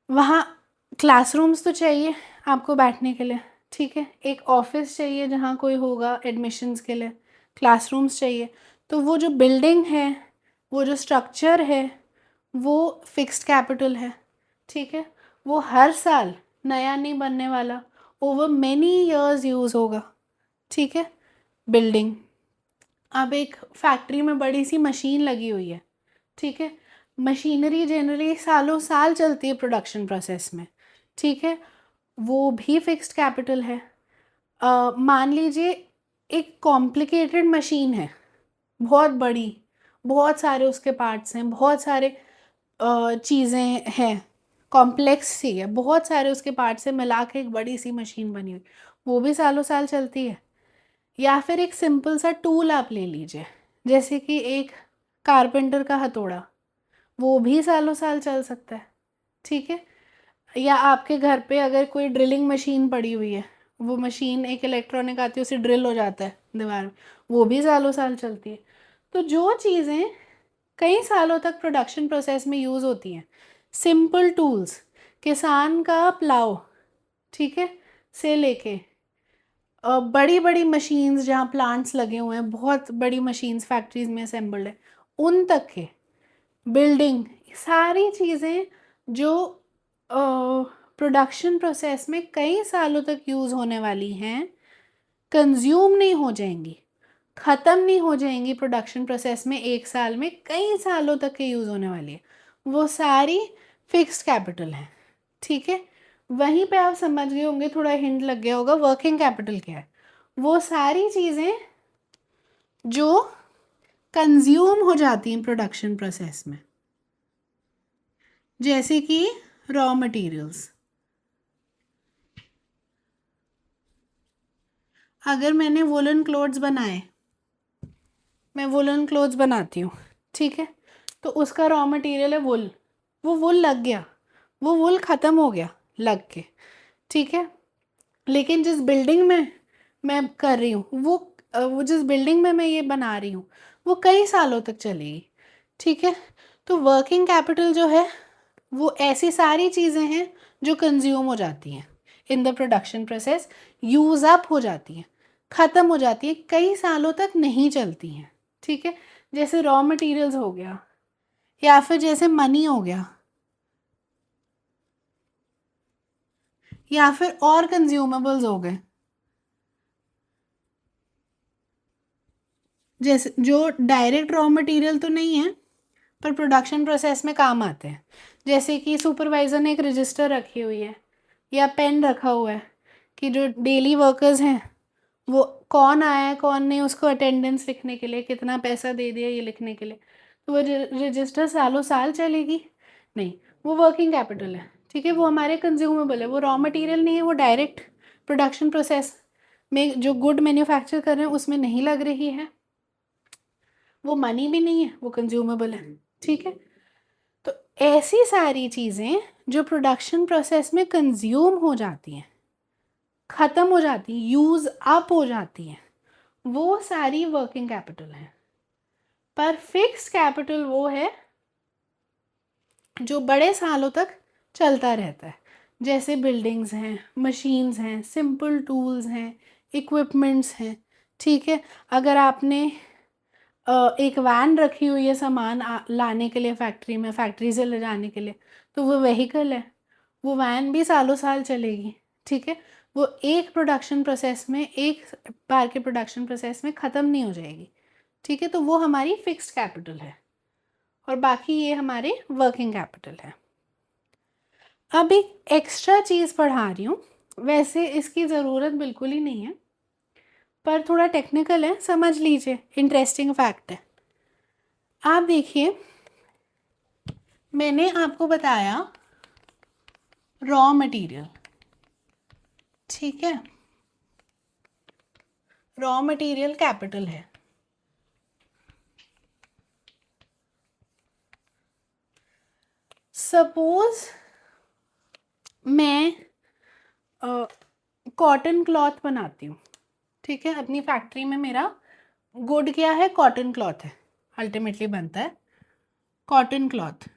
वहाँ क्लासरूम्स तो चाहिए आपको बैठने के लिए, ठीक है। एक ऑफिस चाहिए जहाँ कोई होगा एडमिशन्स के लिए, क्लासरूम्स चाहिए। तो वो जो बिल्डिंग है, वो जो स्ट्रक्चर है, वो फिक्स्ड कैपिटल है, ठीक है। वो हर साल नया नहीं बनने वाला, ओवर मैनी ईयर्स यूज़ होगा, ठीक है। बिल्डिंग, अब एक फैक्ट्री में बड़ी सी मशीन लगी हुई है, ठीक है। मशीनरी जनरली सालों साल चलती है प्रोडक्शन प्रोसेस में, ठीक है। वो भी फिक्स्ड कैपिटल है। मान लीजिए एक कॉम्प्लिकेटेड मशीन है, बहुत बड़ी, बहुत सारे उसके पार्ट्स हैं, बहुत सारे चीज़ें हैं, कॉम्प्लेक्स सी है, बहुत सारे उसके पार्ट्स से मिला के एक बड़ी सी मशीन बनी हुई, वो भी सालों साल चलती है। या फिर एक सिंपल सा टूल आप ले लीजिए, जैसे कि एक कारपेंटर का हथौड़ा, वो भी सालों साल चल सकता है, ठीक है। या आपके घर पे अगर कोई ड्रिलिंग मशीन पड़ी हुई है, वो मशीन एक इलेक्ट्रॉनिक आती है, उसे ड्रिल हो जाता है दीवार में, वो भी सालों साल चलती है। तो जो चीज़ें कई सालों तक प्रोडक्शन प्रोसेस में यूज़ होती हैं, सिंपल टूल्स, किसान का प्लाव, ठीक है, से लेके बड़ी बड़ी मशीन्स जहाँ प्लांट्स लगे हुए हैं, बहुत बड़ी मशीन्स फैक्ट्रीज में असेंबल्ड है, उन तक के, बिल्डिंग, सारी चीज़ें जो प्रोडक्शन प्रोसेस में कई सालों तक यूज़ होने वाली हैं, कंज्यूम नहीं हो जाएंगी, ख़त्म नहीं हो जाएंगी प्रोडक्शन प्रोसेस में, एक साल में कई सालों तक के यूज़ होने वाली है, वो सारी फिक्स्ड कैपिटल है, ठीक है। वहीं पे आप समझ गए होंगे, थोड़ा हिंट लग गया होगा वर्किंग कैपिटल क्या है। वो सारी चीज़ें जो कंज्यूम हो जाती हैं प्रोडक्शन प्रोसेस में, जैसे कि रॉ मटेरियल्स। अगर मैंने वुलन क्लोथ्स बनाए, मैं वुलन क्लोथ्स बनाती हूँ, ठीक है, तो उसका रॉ मटेरियल है वुल, वो वुल लग गया, वो वुल ख़त्म हो गया लग के, ठीक है। लेकिन जिस बिल्डिंग में मैं कर रही हूँ, वो जिस बिल्डिंग में मैं ये बना रही हूँ, वो कई सालों तक चलेगी, ठीक है। तो वर्किंग कैपिटल जो है, वो ऐसी सारी चीज़ें हैं जो कंज्यूम हो जाती हैं in the production process, use up हो जाती हैं, ख़त्म हो जाती हैं, कई सालों तक नहीं चलती हैं, ठीक है। जैसे रॉ मटेरियल्स हो गया, या फिर जैसे मनी हो गया, या फिर और कंज्यूमेबल्स हो गए, जैसे जो डायरेक्ट रॉ मटेरियल तो नहीं है पर प्रोडक्शन प्रोसेस में काम आते हैं। जैसे कि सुपरवाइज़र ने एक रजिस्टर रखी हुई है या पेन रखा हुआ है कि जो डेली वर्कर्स हैं, वो कौन आया है कौन नहीं, उसको अटेंडेंस लिखने के लिए, कितना पैसा दे दिया, ये लिखने के लिए, तो वो रजिस्टर सालों साल चलेगी नहीं, वो वर्किंग कैपिटल है, ठीक है। वो हमारे कंज्यूमेबल है, वो रॉ मटेरियल नहीं है, वो डायरेक्ट प्रोडक्शन प्रोसेस में जो गुड मैन्युफैक्चर कर रहे हैं उसमें नहीं लग रही है, वो मनी भी नहीं है, वो कंज्यूमेबल है, ठीक है। तो ऐसी सारी चीज़ें जो प्रोडक्शन प्रोसेस में कंज्यूम हो जाती हैं, ख़त्म हो जाती हैं, यूज़ अप हो जाती हैं, वो सारी वर्किंग कैपिटल है। पर फिक्स्ड कैपिटल वो है जो बड़े सालों तक चलता रहता है, जैसे बिल्डिंग्स हैं, मशीन्स हैं, सिंपल टूल्स हैं, इक्विपमेंट्स हैं, ठीक है। अगर आपने एक वैन रखी हुई है सामान लाने के लिए फैक्ट्री में, फैक्ट्री से ले जाने के लिए, तो वो व्हीकल है, वो वैन भी सालों साल चलेगी, ठीक है। वो एक प्रोडक्शन प्रोसेस में, एक बार के प्रोडक्शन प्रोसेस में ख़त्म नहीं हो जाएगी, ठीक है। तो वो हमारी फिक्स्ड कैपिटल है और बाकी ये हमारे वर्किंग कैपिटल है। अब एक एक्स्ट्रा चीज़ पढ़ा रही हूँ, वैसे इसकी ज़रूरत बिल्कुल ही नहीं है पर थोड़ा टेक्निकल है, समझ लीजिए, इंटरेस्टिंग फैक्ट है। आप देखिए, मैंने आपको बताया रॉ मटेरियल, ठीक है, रॉ मटेरियल कैपिटल है। सपोज मैं कॉटन क्लॉथ बनाती हूँ, ठीक है, अपनी फैक्ट्री में मेरा गुड क्या है, कॉटन क्लॉथ है, अल्टीमेटली बनता है कॉटन क्लॉथ।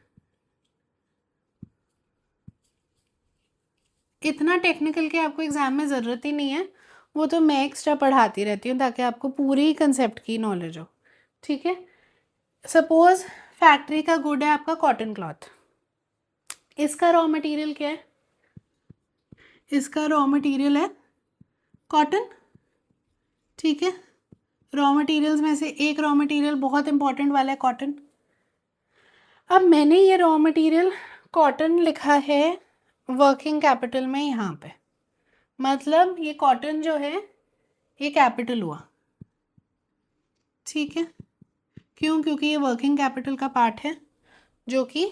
इतना टेक्निकल के आपको एग्जाम में ज़रूरत ही नहीं है, वो तो मैं एक्स्ट्रा पढ़ाती रहती हूँ ताकि आपको पूरी कंसेप्ट की नॉलेज हो। ठीक है, सपोज फैक्ट्री का गुड है आपका कॉटन क्लॉथ, इसका रॉ मटेरियल क्या है, इसका रॉ मटेरियल है कॉटन। ठीक है, रॉ मटेरियल्स में से एक रॉ मटेरियल बहुत इंपॉर्टेंट वाला है कॉटन। अब मैंने ये रॉ मटेरियल कॉटन लिखा है वर्किंग कैपिटल में यहाँ पे, मतलब ये कॉटन जो है ये कैपिटल हुआ। ठीक है, क्यों, क्योंकि ये वर्किंग कैपिटल का पार्ट है जो कि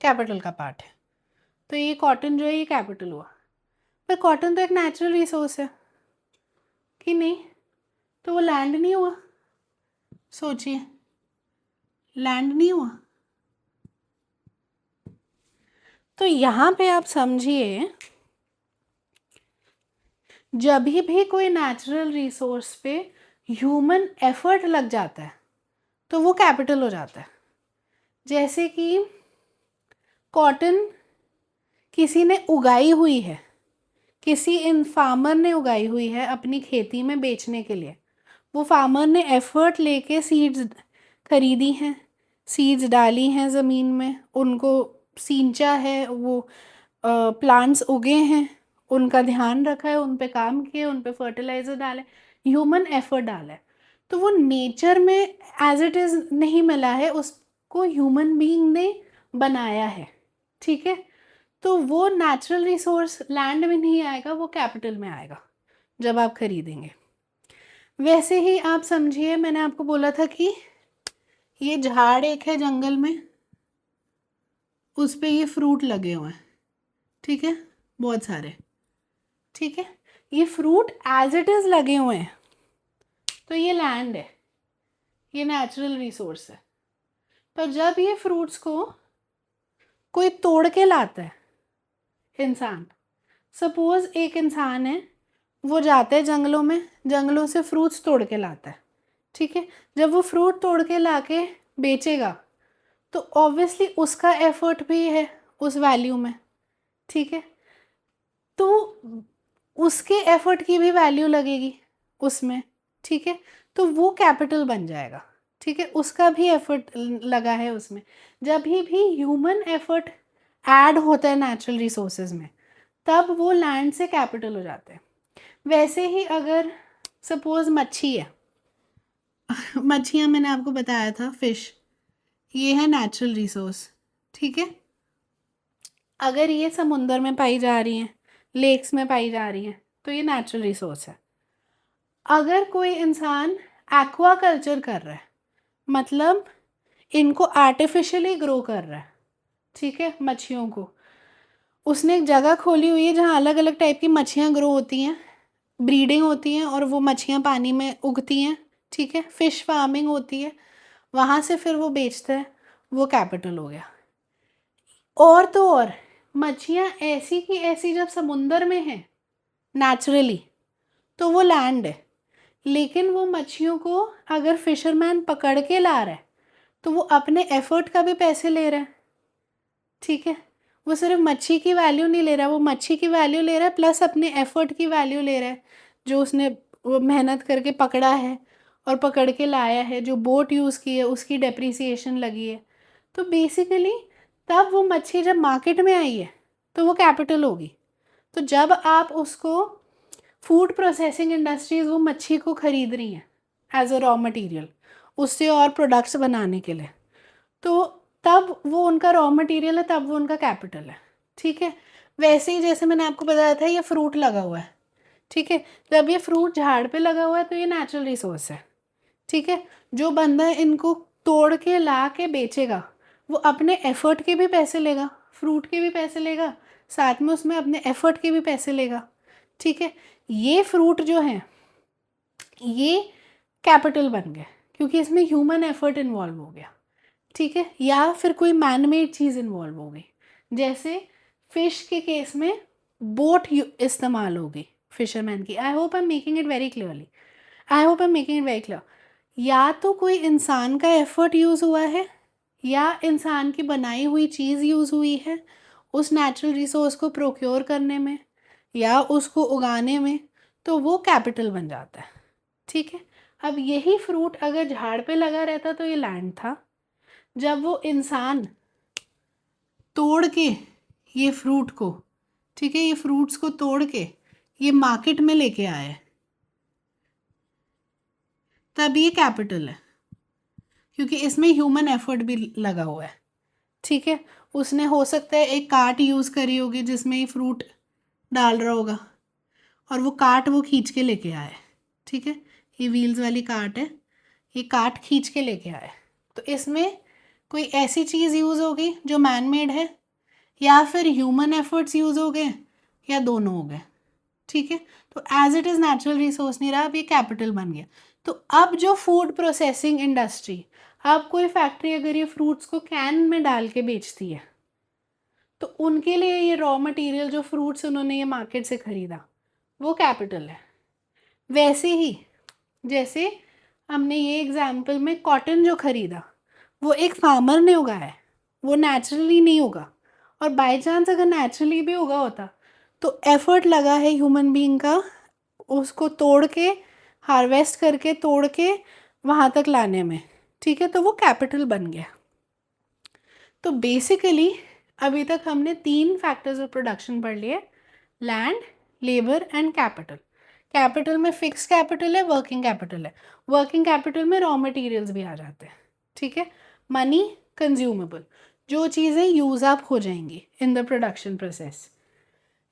कैपिटल का पार्ट है, तो ये कॉटन जो है ये कैपिटल हुआ। पर कॉटन तो एक नेचुरल रिसोर्स है कि नहीं, तो वो लैंड नहीं हुआ, सोचिए लैंड नहीं हुआ। तो यहाँ पे आप समझिए जब भी कोई नेचुरल रिसोर्स पे ह्यूमन एफर्ट लग जाता है तो वो कैपिटल हो जाता है। जैसे कि कॉटन किसी ने उगाई हुई है, किसी इन फार्मर ने उगाई हुई है अपनी खेती में बेचने के लिए, वो फार्मर ने एफर्ट लेके सीड्स खरीदी हैं, सीड्स डाली हैं ज़मीन में, उनको सींचा है, वो प्लांट्स उगे हैं, उनका ध्यान रखा है, उन पे काम किए, उन पे फर्टिलाइज़र डाले, ह्यूमन एफर्ट डाला है। तो वो नेचर में एज इट इज़ नहीं मिला है, उसको ह्यूमन बीइंग ने बनाया है। ठीक है, तो वो नेचुरल रिसोर्स लैंड में नहीं आएगा, वो कैपिटल में आएगा जब आप खरीदेंगे। वैसे ही आप समझिए, मैंने आपको बोला था कि ये झाड़ एक है जंगल में, उस पे ये फ्रूट लगे हुए हैं, ठीक है, बहुत सारे। ठीक है, ये फ्रूट एज इट इज़ लगे हुए हैं, तो ये लैंड है, ये नेचुरल रिसोर्स है। पर जब ये फ्रूट्स को कोई तोड़ के लाता है, इंसान, सपोज एक इंसान है, वो जाता है जंगलों में, जंगलों से फ्रूट्स तोड़ के लाता है। ठीक है, जब वो फ्रूट तोड़ के लाके बेचेगा तो ऑब्वियसली उसका एफर्ट भी है उस वैल्यू में। ठीक है, तो उसके एफर्ट की भी वैल्यू लगेगी उसमें। ठीक है, तो वो कैपिटल बन जाएगा। ठीक है, उसका भी एफर्ट लगा है उसमें। जब भी ह्यूमन एफर्ट ऐड होता है नेचुरल रिसोर्सेज में, तब वो लैंड से कैपिटल हो जाते हैं। वैसे ही अगर सपोज मच्छी है, मच्छियाँ मैंने आपको बताया था फिश, ये है नेचुरल रिसोर्स। ठीक है, अगर ये समुंदर में पाई जा रही हैं, लेक्स में पाई जा रही हैं, तो ये नेचुरल रिसोर्स है। अगर कोई इंसान एक्वा कल्चर कर रहा है, मतलब इनको आर्टिफिशियली ग्रो कर रहा है, ठीक है, मच्छियों को, उसने एक जगह खोली हुई है जहाँ अलग अलग टाइप की मच्छियाँ ग्रो होती हैं, ब्रीडिंग होती हैं और वो मच्छियाँ पानी में उगती हैं। ठीक है, फिश फार्मिंग होती है, वहाँ से फिर वो बेचता है, वो कैपिटल हो गया। और तो और मच्छियाँ ऐसी की ऐसी जब समुंदर में हैं नेचुरली, तो वो लैंड है। लेकिन वो मच्छियों को अगर फिशरमैन पकड़ के ला रहा है तो वो अपने एफर्ट का भी पैसे ले रहा है। ठीक है, वो सिर्फ मच्छी की वैल्यू नहीं ले रहा, वो मच्छी की वैल्यू ले रहा है प्लस अपने एफर्ट की वैल्यू ले रहा है, जो उसने वो मेहनत करके पकड़ा है और पकड़ के लाया है, जो बोट यूज़ की है उसकी डेप्रिसिएशन लगी है। तो बेसिकली तब वो मच्छी जब मार्केट में आई है तो वो कैपिटल होगी। तो जब आप उसको फूड प्रोसेसिंग इंडस्ट्रीज़ वो मच्छी को ख़रीद रही हैं एज अ रॉ मटेरियल उससे और प्रोडक्ट्स बनाने के लिए, तो तब वो उनका रॉ मटेरियल है, तब वो उनका कैपिटल है। ठीक है, वैसे ही जैसे मैंने आपको बताया था ये फ्रूट लगा हुआ है। ठीक है, जब ये फ्रूट झाड़ पे लगा हुआ है तो ये नेचुरल रिसोर्स है। ठीक है, जो बंदा इनको तोड़ के ला के बेचेगा वो अपने एफर्ट के भी पैसे लेगा, फ्रूट के भी पैसे लेगा, साथ में उसमें अपने एफर्ट के भी पैसे लेगा। ठीक है, ये फ्रूट जो है ये कैपिटल बन गया क्योंकि इसमें ह्यूमन एफर्ट इन्वॉल्व हो गया। ठीक है, या फिर कोई मैन मेड चीज़ इन्वॉल्व हो गई, जैसे फिश के केस में बोट इस्तेमाल हो गई फिशरमैन की। I hope I am making it very clearly. I hope I am making it very clear. या तो कोई इंसान का एफर्ट यूज़ हुआ है या इंसान की बनाई हुई चीज़ यूज़ हुई है उस नेचुरल रिसोर्स को प्रोक्योर करने में या उसको उगाने में, तो वो कैपिटल बन जाता है। ठीक है, अब यही फ्रूट अगर झाड़ पे लगा रहता तो ये लैंड था। जब वो इंसान तोड़ के ये फ्रूट को, ठीक है, ये फ्रूट्स को तोड़ के ये मार्केट में लेके आए, तब ये कैपिटल है, क्योंकि इसमें ह्यूमन एफर्ट भी लगा हुआ है। ठीक है, उसने हो सकता है एक कार्ट यूज़ करी होगी जिसमें ये फ्रूट डाल रहा होगा और वो कार्ट वो खींच के लेके आए। ठीक है, ये व्हील्स वाली कार्ट है, ये कार्ट खींच के लेके आए, तो इसमें कोई ऐसी चीज़ यूज़ होगी जो मैन मेड है या फिर ह्यूमन एफर्ट्स यूज़ हो गए या दोनों हो गए। ठीक है, तो as it is natural resource नहीं रहा, अब ये कैपिटल बन गया। तो अब जो फूड प्रोसेसिंग इंडस्ट्री, अब कोई फैक्ट्री अगर ये फ्रूट्स को कैन में डाल के बेचती है तो उनके लिए ये रॉ मटेरियल जो फ्रूट्स उन्होंने ये मार्केट से ख़रीदा वो कैपिटल है। वैसे ही जैसे हमने ये एग्जाम्पल में कॉटन जो ख़रीदा वो एक फार्मर ने उगाया है, वो नेचुरली नहीं होगा, और बाय चांस अगर नेचुरली भी उगा होता तो एफर्ट लगा है ह्यूमन बीइंग का उसको तोड़ के, हार्वेस्ट करके तोड़ के वहाँ तक लाने में। ठीक है, तो वो कैपिटल बन गया। तो बेसिकली अभी तक हमने 3 फैक्टर्स ऑफ प्रोडक्शन पढ़ लिए, land, labour and capital. Capital में फिक्स कैपिटल है, वर्किंग कैपिटल है। वर्किंग कैपिटल में रॉ मटेरियल्स भी आ जाते हैं। ठीक है, मनी, कंज्यूमेबल, जो चीज़ें यूज़ अप हो जाएंगी in the production process.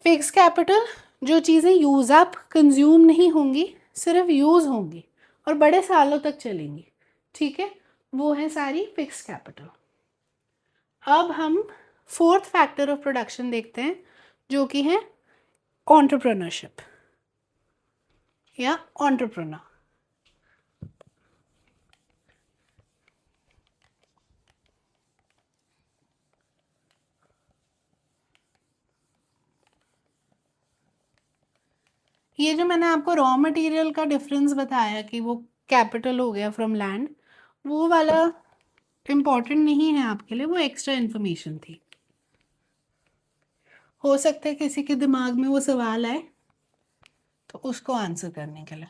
Fix capital, जो चीज़ें यूज़ अप कंज्यूम नहीं होंगी, सिर्फ यूज़ होंगी और बड़े सालों तक चलेंगी। ठीक है, वो है सारी फिक्स कैपिटल। अब हम फोर्थ फैक्टर ऑफ प्रोडक्शन देखते हैं जो कि है एंटरप्रेन्योरशिप या एंटरप्रेन्योर। ये जो मैंने आपको रॉ मटेरियल का डिफरेंस बताया कि वो कैपिटल हो गया फ्रॉम लैंड, वो वाला इम्पॉर्टेंट नहीं है आपके लिए, वो एक्स्ट्रा इन्फॉर्मेशन थी। हो सकता है किसी के दिमाग में वो सवाल आए तो उसको आंसर करने के लिए।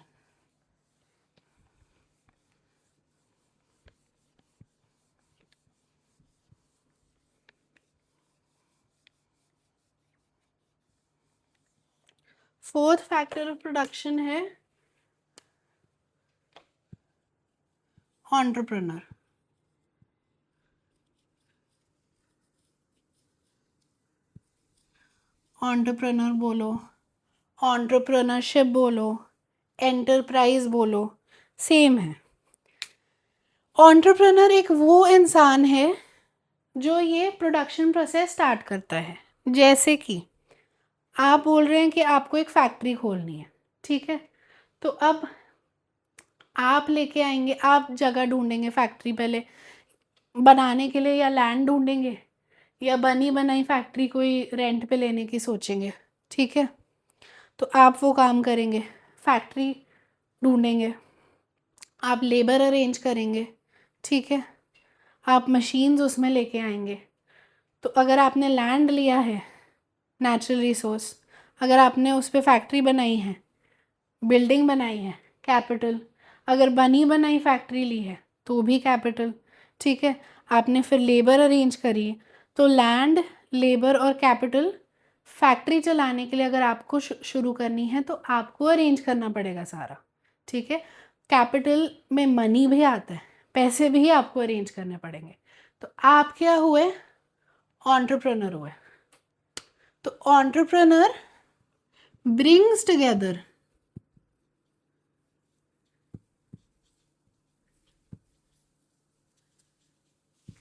फोर्थ फैक्टर ऑफ प्रोडक्शन है एंटरप्रेन्योर। एंटरप्रेन्योर बोलो, एंटरप्रेन्योरशिप बोलो, एंटरप्राइज बोलो, सेम है। एंटरप्रेन्योर एक वो इंसान है जो ये प्रोडक्शन प्रोसेस स्टार्ट करता है। जैसे कि आप बोल रहे हैं कि आपको एक फैक्ट्री खोलनी है, ठीक है, तो अब आप लेके आएंगे, आप जगह ढूंढेंगे फैक्ट्री पहले बनाने के लिए, या लैंड ढूंढेंगे या बनी बनाई फैक्ट्री कोई रेंट पे लेने की सोचेंगे। ठीक है, तो आप वो काम करेंगे, फैक्ट्री ढूंढेंगे, आप लेबर अरेंज करेंगे। ठीक है, आप मशीन्स उसमें लेके आएंगे। तो अगर आपने लैंड लिया है, नेचुरल रिसोर्स, अगर आपने उस पर फैक्ट्री बनाई है, बिल्डिंग बनाई है, कैपिटल। अगर बनी बनाई फैक्ट्री ली है तो भी कैपिटल। ठीक है, आपने फिर लेबर अरेंज करी, तो लैंड, लेबर और कैपिटल। फैक्ट्री चलाने के लिए अगर आपको शुरू करनी है तो आपको अरेंज करना पड़ेगा सारा। ठीक है, कैपिटल में मनी भी आता है, पैसे भी आपको अरेंज करने पड़ेंगे। तो आप क्या हुए, एंटरप्रेन्योर हुए। तो entrepreneur brings together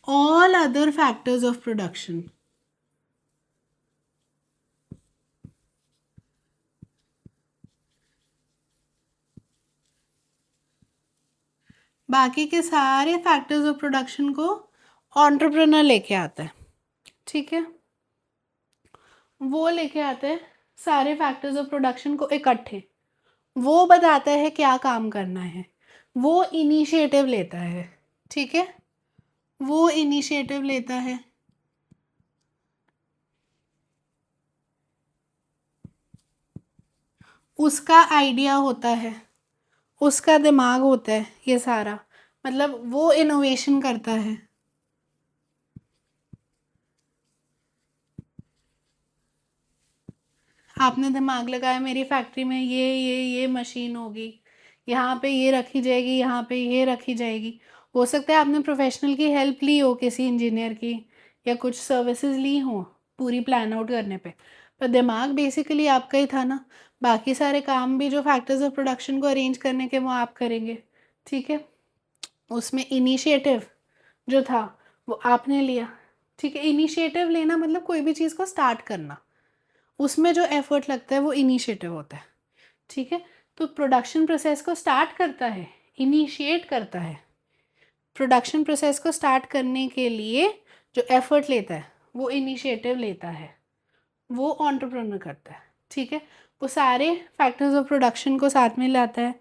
all other factors of production. बाकी के सारे फैक्टर्स ऑफ प्रोडक्शन को एंटरप्रेन्योर लेके आता है। ठीक है, वो लेके आते हैं सारे फैक्टर्स ऑफ प्रोडक्शन को इकट्ठे, वो बताता है क्या काम करना है, वो इनिशिएटिव लेता है, ठीक है, वो इनिशिएटिव लेता है। उसका आइडिया होता है, उसका दिमाग होता है ये सारा, मतलब वो इनोवेशन करता है। आपने दिमाग लगाया मेरी फैक्ट्री में ये मशीन होगी, यहाँ पे ये रखी जाएगी, यहाँ पे ये रखी जाएगी। हो सकता है आपने प्रोफेशनल की हेल्प ली हो किसी इंजीनियर की, या कुछ सर्विसेज ली हो पूरी प्लान आउट करने पे, पर दिमाग बेसिकली आपका ही था ना। बाकी सारे काम भी जो फैक्टर्स ऑफ प्रोडक्शन को अरेंज करने के वो आप करेंगे, ठीक है। उसमें इनिशिएटिव जो था वो आपने लिया, ठीक है। इनिशिएटिव लेना मतलब कोई भी चीज़ को स्टार्ट करना, उसमें जो एफर्ट लगता है वो इनिशिएटिव होता है, ठीक है। तो प्रोडक्शन प्रोसेस को स्टार्ट करता है, इनिशिएट करता है। प्रोडक्शन प्रोसेस को स्टार्ट करने के लिए जो एफर्ट लेता है वो इनिशिएटिव लेता है, वो एंटरप्रेन्योर करता है, ठीक है। वो सारे फैक्टर्स ऑफ प्रोडक्शन को साथ में लाता है,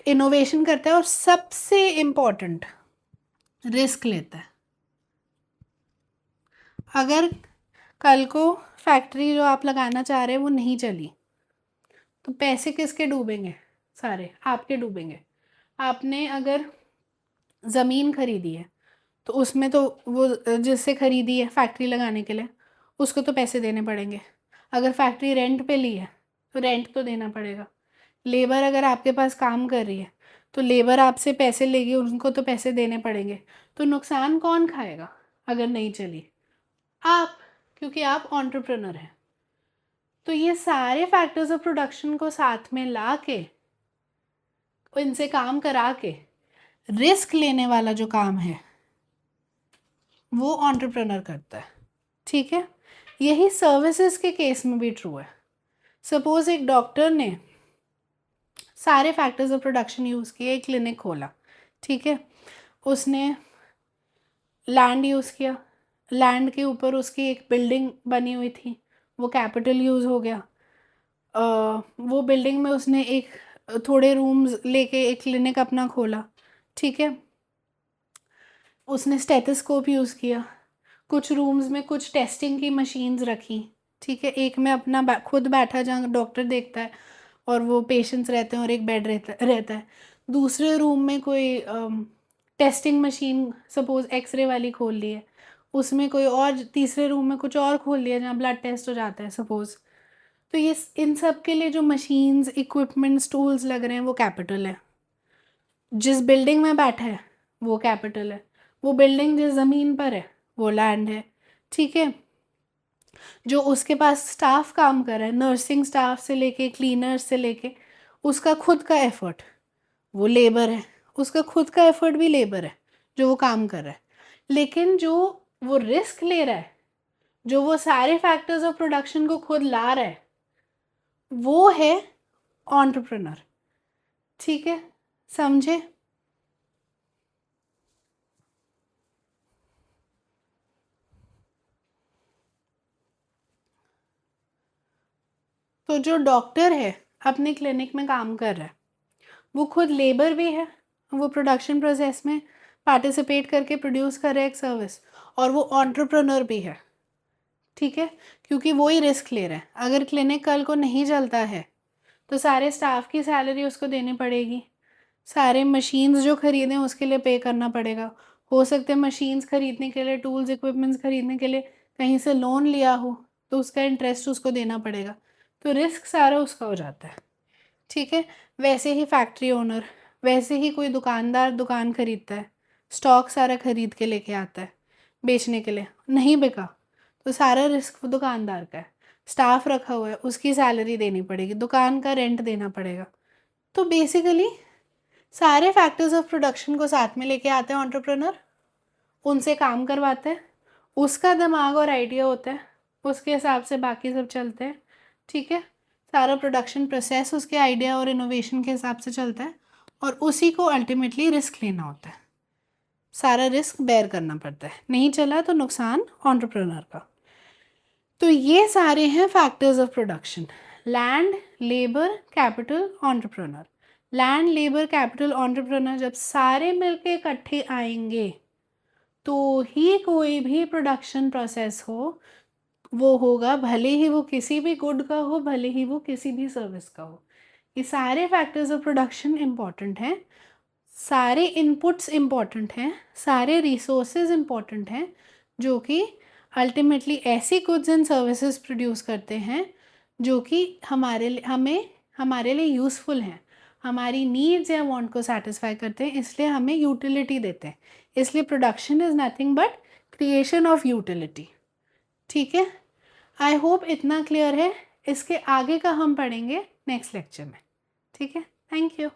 इनोवेशन करता है, और सबसे इम्पोर्टेंट रिस्क लेता है। अगर कल को फैक्ट्री जो आप लगाना चाह रहे हैं वो नहीं चली, तो पैसे किसके डूबेंगे? सारे आपके डूबेंगे। आपने अगर ज़मीन खरीदी है तो उसमें तो वो जिससे खरीदी है फैक्ट्री लगाने के लिए उसको तो पैसे देने पड़ेंगे। अगर फैक्ट्री रेंट पे ली है तो रेंट तो देना पड़ेगा। लेबर अगर आपके पास काम कर रही है तो लेबर आपसे पैसे लेगी, उनको तो पैसे देने पड़ेंगे। तो नुकसान कौन खाएगा अगर नहीं चली? आप, क्योंकि आप एंटरप्रेन्योर हैं। तो ये सारे फैक्टर्स ऑफ प्रोडक्शन को साथ में ला के, इनसे काम करा के, रिस्क लेने वाला जो काम है वो एंटरप्रेन्योर करता है, ठीक है। यही सर्विसेज के केस में भी ट्रू है। सपोज एक डॉक्टर ने सारे फैक्टर्स ऑफ प्रोडक्शन यूज़ किए, एक क्लिनिक खोला, ठीक है। उसने लैंड यूज़ किया, लैंड के ऊपर उसकी एक बिल्डिंग बनी हुई थी, वो कैपिटल यूज़ हो गया। वो बिल्डिंग में उसने एक थोड़े रूम्स लेके एक क्लिनिक अपना खोला, ठीक है। उसने स्टेथोस्कोप यूज़ किया, कुछ रूम्स में कुछ टेस्टिंग की मशीन्स रखी, ठीक है। एक में अपना खुद बैठा जहाँ डॉक्टर देखता है और वो पेशेंट्स रहते हैं, और एक बेड रहता है। दूसरे रूम में कोई टेस्टिंग मशीन सपोज एक्सरे वाली खोल ली है, उसमें कोई और तीसरे रूम में कुछ और खोल लिया जहाँ ब्लड टेस्ट हो जाता है सपोज। तो ये इन सब के लिए जो मशीन्स, इक्विपमेंट्स, टूल्स लग रहे हैं वो कैपिटल है। जिस बिल्डिंग में बैठा है वो कैपिटल है। वो बिल्डिंग जिस ज़मीन पर है वो लैंड है, ठीक है। जो उसके पास स्टाफ काम कर रहा है, नर्सिंग स्टाफ से लेके क्लीनर्स से लेके, उसका खुद का एफर्ट वो लेबर है। उसका खुद का एफर्ट भी लेबर है जो वो काम कर रहा है। लेकिन जो वो रिस्क ले रहा है, जो वो सारे फैक्टर्स ऑफ प्रोडक्शन को खुद ला रहा है, वो है एंटरप्रेन्योर, ठीक है। समझे? तो जो डॉक्टर है अपने क्लिनिक में काम कर रहा है वो खुद लेबर भी है, वो प्रोडक्शन प्रोसेस में पार्टिसिपेट करके प्रोड्यूस कर रहा है एक सर्विस, और वो एंटरप्रेन्योर भी है, ठीक है। क्योंकि वो ही रिस्क ले रहा है। अगर क्लिनिक कल को नहीं चलता है तो सारे स्टाफ की सैलरी उसको देनी पड़ेगी, सारे मशीन्स जो खरीदें उसके लिए पे करना पड़ेगा। हो सकते हैं मशीन्स खरीदने के लिए, टूल्स इक्विपमेंट्स खरीदने के लिए कहीं से लोन लिया हो तो उसका इंटरेस्ट उसको देना पड़ेगा। तो रिस्क सारा उसका हो जाता है, ठीक है। वैसे ही फैक्ट्री ओनर, वैसे ही कोई दुकानदार दुकान खरीदता है, स्टॉक सारा खरीद के लेके आता है बेचने के लिए, नहीं बिका तो सारा रिस्क दुकानदार का है। स्टाफ रखा हुआ है, उसकी सैलरी देनी पड़ेगी, दुकान का रेंट देना पड़ेगा। तो बेसिकली सारे फैक्टर्स ऑफ प्रोडक्शन को साथ में लेके आते हैं एंटरप्रेन्योर, उनसे काम करवाते हैं, उसका दिमाग और आइडिया होता है, उसके हिसाब से बाकी सब चलते हैं, ठीक है। सारा प्रोडक्शन प्रोसेस उसके आइडिया और इनोवेशन के हिसाब से चलता है, और उसी को अल्टीमेटली रिस्क लेना होता है, सारा रिस्क बेयर करना पड़ता है। नहीं चला तो नुकसान एंटरप्रेन्योर का। तो ये सारे हैं factors of production. Land, labour, capital, entrepreneur. Land, labour, capital, entrepreneur जब सारे मिलके इकट्ठे आएंगे तो ही कोई भी प्रोडक्शन प्रोसेस हो वो होगा, भले ही वो किसी भी गुड का हो, भले ही वो किसी भी सर्विस का हो। ये सारे फैक्टर्स ऑफ प्रोडक्शन इम्पॉर्टेंट हैं, सारे इनपुट्स इम्पॉर्टेंट हैं, सारे रिसोर्सेज इम्पॉर्टेंट हैं जो कि अल्टीमेटली ऐसी गुड्स एंड सर्विसेज प्रोड्यूस करते हैं जो कि हमारे लिए यूज़फुल हैं, हमारी नीड्स या वांट को सेटिस्फाई करते हैं, इसलिए हमें यूटिलिटी देते हैं। इसलिए production is nothing but creation of utility. ठीक है, आई होप इतना क्लियर है। इसके आगे का हम पढ़ेंगे नेक्स्ट लेक्चर में। ठीक है, थैंक यू।